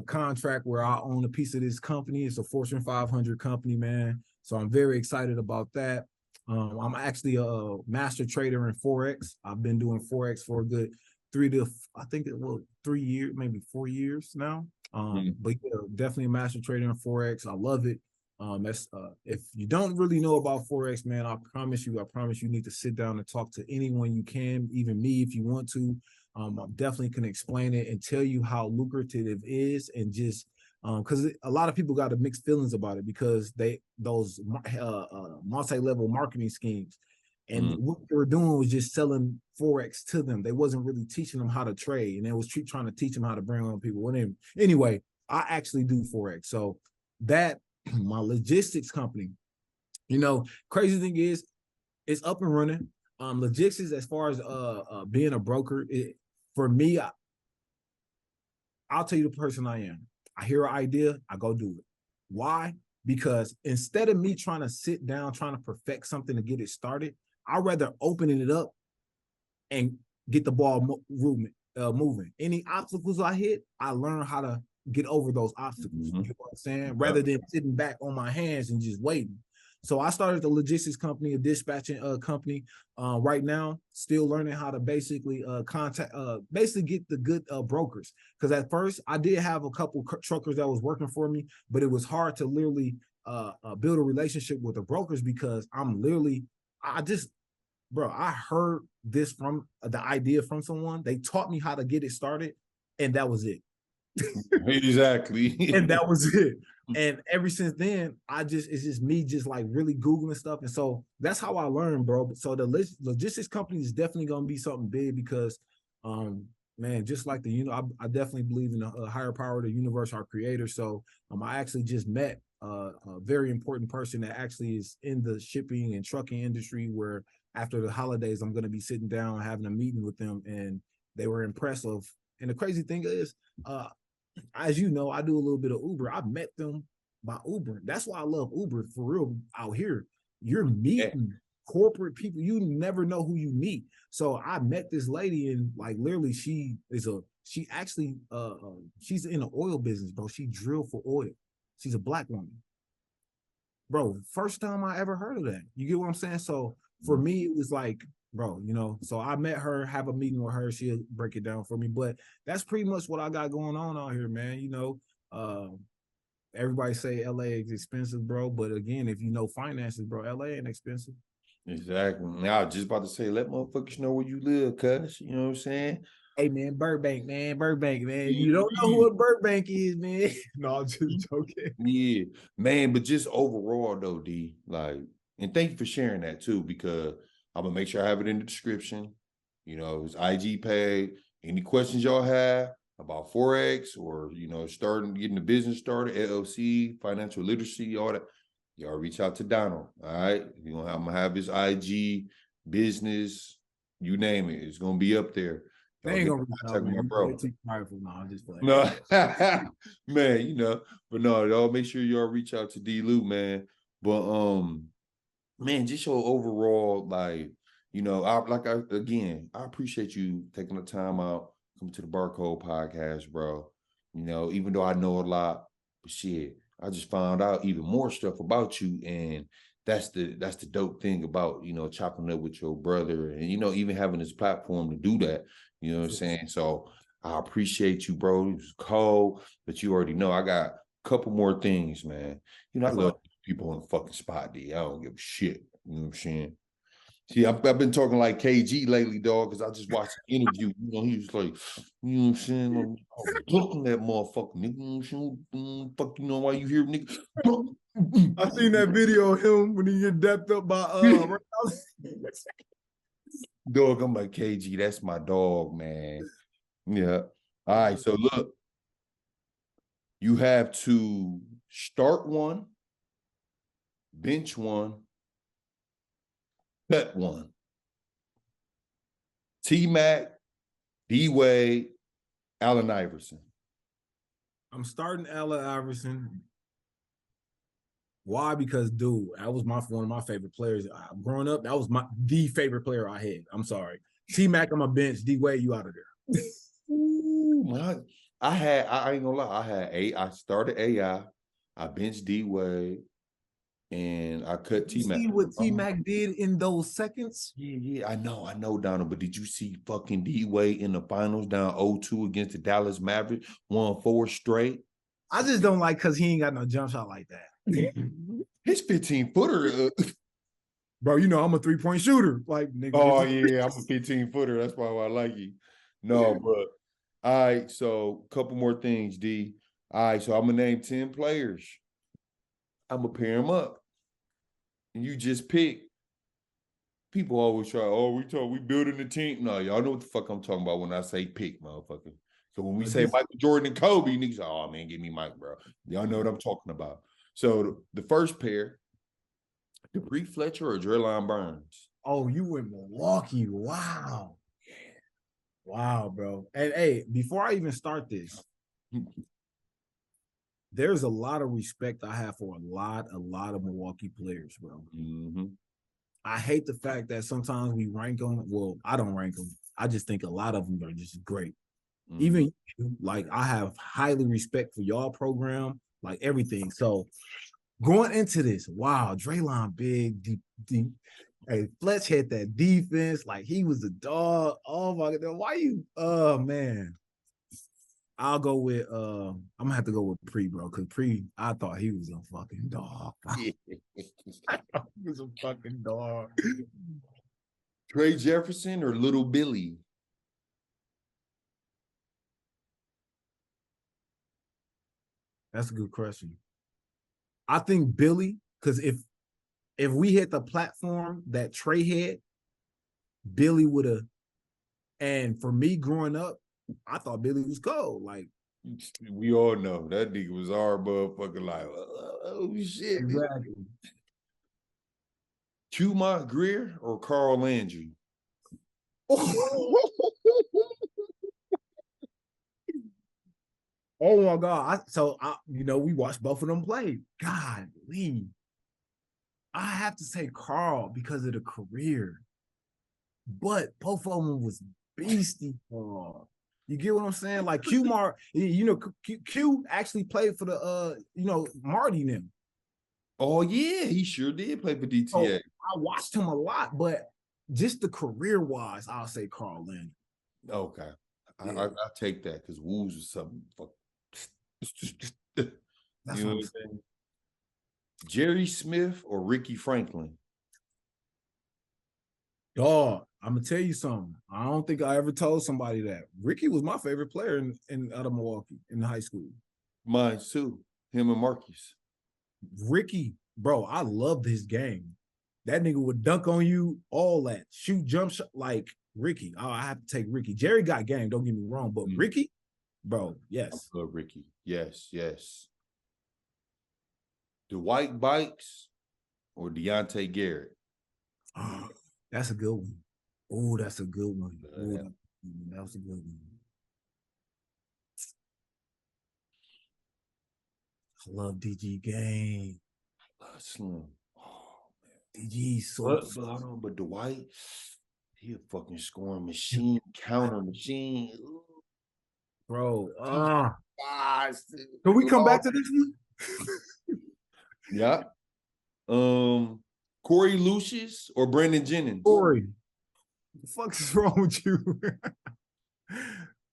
contract where I own a piece of this company. It's a Fortune 500 company, man. So I'm very excited about that. I'm actually a master trader in Forex. I've been doing Forex for a good 3 years, maybe 4 years now. But yeah, definitely a master trader in Forex. I love it. That's if you don't really know about Forex, man, I promise you need to sit down and talk to anyone you can, even me if you want to. I definitely can explain it and tell you how lucrative it is, and just because a lot of people got a mixed feelings about it because those multi-level marketing schemes, and what they were doing was just selling Forex to them. They wasn't really teaching them how to trade, and they was trying to teach them how to bring on people. Anyway, I actually do Forex, so that my logistics company, crazy thing is, it's up and running. Logistics, as far as being a broker, for me, I'll tell you the person I am. I hear an idea, I go do it. Why? Because instead of me trying to sit down, trying to perfect something to get it started, I'd rather opening it up and get the ball moving. Any obstacles I hit, I learn how to get over those obstacles. You know what I'm saying? Rather than sitting back on my hands and just waiting. So I started the logistics company, a dispatching company. Right now, still learning how to basically get the good brokers. Because at first, I did have a couple truckers that was working for me, but it was hard to literally build a relationship with the brokers because I heard this from the idea from someone. They taught me how to get it started, and that was it. Exactly. And that was it. And ever since then, it's just me just like really Googling stuff. And so that's how I learned, bro. So the logistics company is definitely going to be something big because, man, just like I definitely believe in a higher power, the universe, our creator. So I actually just met a very important person that actually is in the shipping and trucking industry, where after the holidays, I'm going to be sitting down, having a meeting with them, and they were impressive. And the crazy thing is, as you know, I do a little bit of Uber. I met them by Uber. That's why I love Uber for real out here. You're meeting corporate people. You never know who you meet. So I met this lady, and like literally she's in the oil business, bro. She drilled for oil. She's a black woman. Bro, first time I ever heard of that. You get what I'm saying? So for me, it was like, bro, so I met her, have a meeting with her. She'll break it down for me. But that's pretty much what I got going on out here, man. Everybody say LA is expensive, bro. But again, if you know finances, bro, LA ain't expensive. Exactly. Now I was just about to say, let motherfuckers know where you live, cuz. You know what I'm saying? Hey, man, Burbank, man. You don't know who a Burbank is, man. No, I'm just joking. Yeah, man. But just overall, though, D, like, and thank you for sharing that too, because I'm gonna make sure I have it in the description. His IG page. Any questions y'all have about Forex or getting the business started, LLC, financial literacy, all that, y'all reach out to Donald. All right, I'm gonna have his IG, business, you name it. It's gonna be up there. They ain't gonna reach out, man. My bro. Too prideful. No, I'm just playing. No, man, but no, y'all make sure y'all reach out to D. Luke, man. But man, just your overall, like, I appreciate you taking the time out, coming to the Barcode podcast, bro. Even though I know a lot, but shit, I just found out even more stuff about you, and that's the dope thing about chopping up with your brother, and even having this platform to do that. You know what I'm saying? So I appreciate you, bro. It was cold, but you already know I got a couple more things, man. I love people on the fucking spot, D. I don't give a shit. You know what I'm saying? See, I've been talking like KG lately, dog, because I just watched an interview. He was like, you know what I'm saying? I'm looking that motherfucker, nigga. You know what I'm saying? Fuck, why you here, nigga? I seen that video of him when he get dapped up by Dog, I'm like, KG, that's my dog, man. Yeah. All right, so look, you have to start one, bench one, cut one. T-Mac, D-Wade, Allen Iverson. I'm starting Allen Iverson. Why? Because, dude, that was one of my favorite players. Growing up, that was the favorite player I had. I'm sorry. T-Mac on my bench, D-Wade, you out of there. Ooh, I ain't gonna lie. I started AI, I benched D-Wade, and I cut T-Mac. See what T-Mac did in those seconds? Yeah, I know, Donald. But did you see fucking D-Wade in the finals down 0-2 against the Dallas Mavericks, won 4 straight? I just don't like because he ain't got no jump shot like that. His 15-footer. Bro, you know I'm a 3-point shooter. Like, nigga. Oh yeah, I'm a 15-footer. That's why I like you. No, but all right. So, a couple more things, D. All right, so I'm gonna name 10 players. I'm gonna pair them up, and you just pick. People always try. Oh, we building a team. No, y'all know what the fuck I'm talking about when I say pick, motherfucker. So when we say Michael Jordan and Kobe, niggas, oh man, give me Mike, bro. Y'all know what I'm talking about. So the first pair, Dupree Fletcher or Draylon Burns. Oh, you in Milwaukee. Wow. Wow, bro. And hey, before I even start this, there's a lot of respect I have for a lot of Milwaukee players, bro. Mm-hmm. I hate the fact that sometimes we rank them. Well, I don't rank them. I just think a lot of them are just great. Mm-hmm. Even like I have highly respect for y'all program, like everything. So going into this, wow, Draylon big, deep. Hey, Fletch had that defense, like he was a dog. Oh my god, why you? Oh man, I'll go with. I'm gonna have to go with Pre, bro, because Pre, I thought he was a fucking dog. I thought he was a fucking dog. Trey Jefferson or Little Billy? That's a good question. I think Billy, because if we hit the platform that Trey had, Billy would have. And for me growing up, I thought Billy was cold. Like we all know that nigga was our motherfucker. Like, oh shit. Exactly. Q-Mont Greer or Carl Landry? Oh my god! We watched both of them play. God, Lee. I have to say Carl because of the career, but both of them was beastie. You get what I'm saying? Like Q-Mar, Q actually played for the Marty and them. Oh yeah, he sure did play for DTA. So I watched him a lot, but just the career wise, I'll say Carl Landry. Okay, yeah. I take that because Woos was something. That's what I'm saying. Jerry Smith or Ricky Franklin? Dog, I'm gonna tell you something. I don't think I ever told somebody that. Ricky was my favorite player out of Milwaukee in high school. Mine too. Him and Marcus. Ricky, bro, I loved his game. That nigga would dunk on you, all that, shoot, jump shot. Like Ricky, I have to take Ricky. Jerry got game, don't get me wrong, but Ricky, bro, yes. I love Ricky. Yes. Dwight Bikes or Deontay Garrett? Oh, that's a good one. Oh, that's a good one. That was a good one. I love DG game. I love Slim. Oh man, DG so. But Dwight, he a fucking scoring machine, counter machine, bro. Can we come back to this one? Yeah. Corey Lucious or Brandon Jennings? Corey. What the fuck is wrong with you?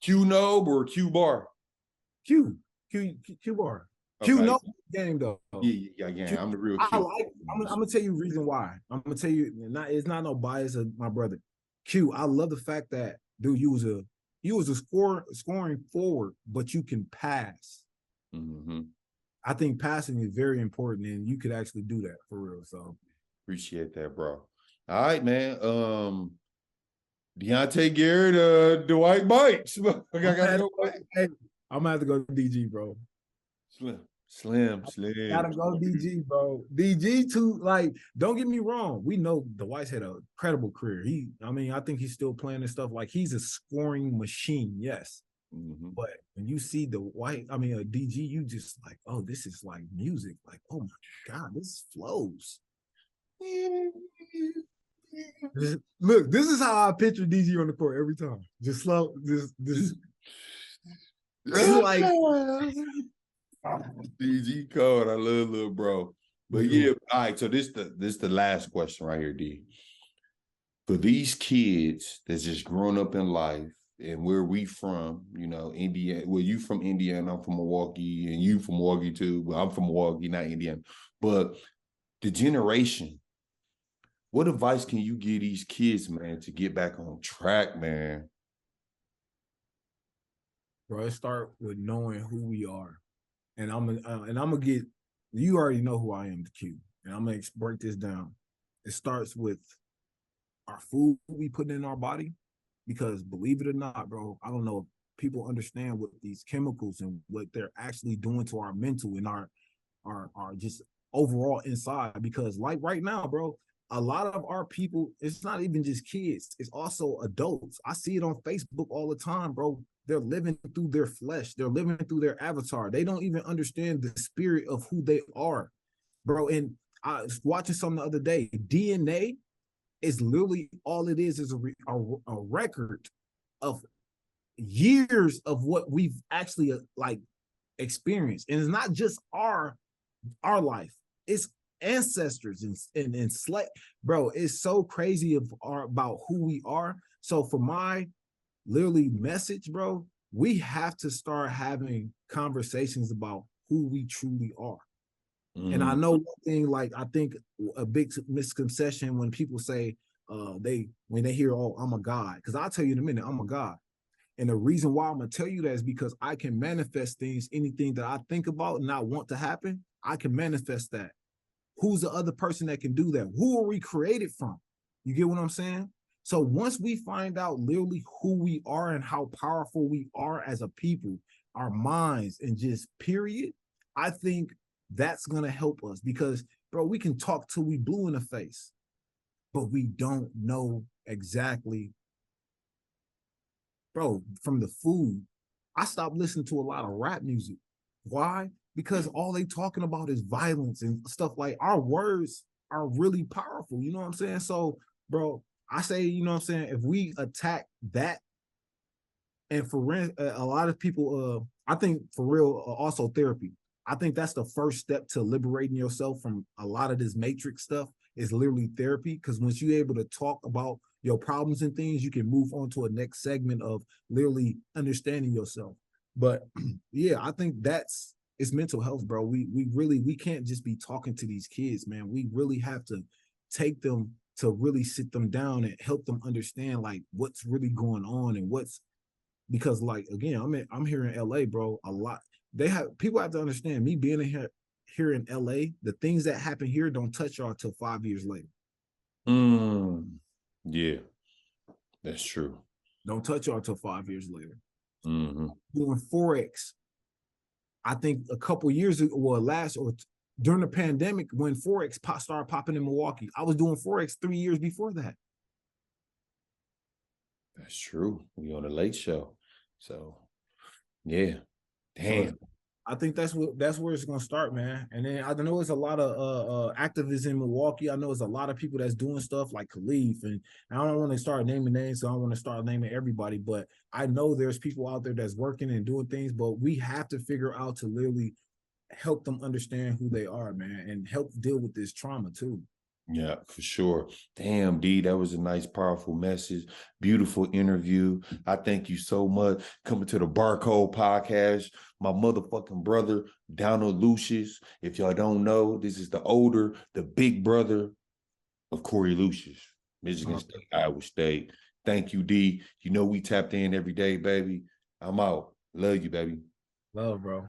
Q-Nobe or Q-Bar? Q-Bar. Okay. Q-Nobe game though. Yeah. I'm the real Q. I'm gonna tell you the reason why. I'm gonna tell you, it's not no bias of my brother. Q, I love the fact that, dude, you was a scoring forward, but you can pass. Mm-hmm. I think passing is very important, and you could actually do that for real. So appreciate that, bro. All right, man. Deontay Garrett, Dwight Bikes. I'm gonna have to go DG, bro. Slim. Gotta go DG, bro. DG too. Like, don't get me wrong. We know Dwight's had an incredible career. I think he's still playing and stuff. Like, he's a scoring machine. Yes. Mm-hmm. But when you see DG, you just like, oh, this is like music. Like, oh my God, this flows. Look, this is how I picture DG on the court every time. Just slow, this like DG code. I love little bro. But yeah, all right. So this the last question right here, D. For these kids that's just grown up in life, and where we from, you know, Indiana. Well, you from Indiana, I'm from Milwaukee, and you from Milwaukee too. Well, I'm from Milwaukee, not Indiana. But the generation, what advice can you give these kids, man, to get back on track, man? Bro, it start with knowing who we are. And I'm gonna get, you already know who I am, the Q. And I'm gonna break this down. It starts with our food we put in our body, because believe it or not, bro, I don't know if people understand what these chemicals and what they're actually doing to our mental and our just overall inside. Because like right now, bro, a lot of our people, it's not even just kids, it's also adults. I see it on Facebook all the time, bro. They're living through their flesh, they're living through their avatar. They don't even understand the spirit of who they are, bro. And I was watching something the other day. DNA is literally all it is a record of years of what we've actually like experienced. And it's not just our life, it's ancestors and slave, bro. It's so crazy about who we are. So for my literally message, bro, we have to start having conversations about who we truly are. And I know one thing, like I think a big misconception when people say when they hear, oh, I'm a God, because I'll tell you in a minute, I'm a God. And the reason why I'm gonna tell you that is because I can manifest things, anything that I think about and I want to happen, I can manifest that. Who's the other person that can do that? Who are we created from? You get what I'm saying? So once we find out literally who we are and how powerful we are as a people, our minds and just period, I think that's gonna help us. Because, bro, we can talk till we blue in the face, but we don't know exactly, bro. From the food, I stopped listening to a lot of rap music. Why? Because all they talking about is violence and stuff. Like, our words are really powerful, you know what I'm saying? So, bro, I say, you know what I'm saying, if we attack that, and for a lot of people, I think for real, also therapy. I think that's the first step to liberating yourself from a lot of this matrix stuff, is literally therapy. Because once you're able to talk about your problems and things, you can move on to a next segment of literally understanding yourself. But yeah, I think it's mental health, bro. We can't just be talking to these kids, man. We really have to take them to really sit them down and help them understand like what's really going on and because like, again, I'm here in LA, bro. A lot, people have to understand, me being here in LA, the things that happen here don't touch y'all till 5 years later. Yeah, that's true. Don't touch y'all till 5 years later. Mm-hmm. Doing Forex, I think a couple years ago, during the pandemic, when Forex started popping in Milwaukee, I was doing Forex 3 years before that. That's true. We on the late show. So yeah. Damn. So I think that's where it's gonna start, man. And then I know there's a lot of activists in Milwaukee. I know there's a lot of people that's doing stuff like Khalif, and I don't want to start naming names, so I don't want to start naming everybody, but I know there's people out there that's working and doing things, but we have to figure out to literally help them understand who they are, man, and help deal with this trauma too. Yeah, for sure. Damn, D, that was a nice, powerful message. Beautiful interview. I thank you so much. Coming to the Barcode Podcast, my motherfucking brother, Donald Lucious. If y'all don't know, this is the big brother of Corey Lucious, Michigan State, Iowa State. Thank you, D. You know we tapped in every day, baby. I'm out. Love you, baby. Love, bro.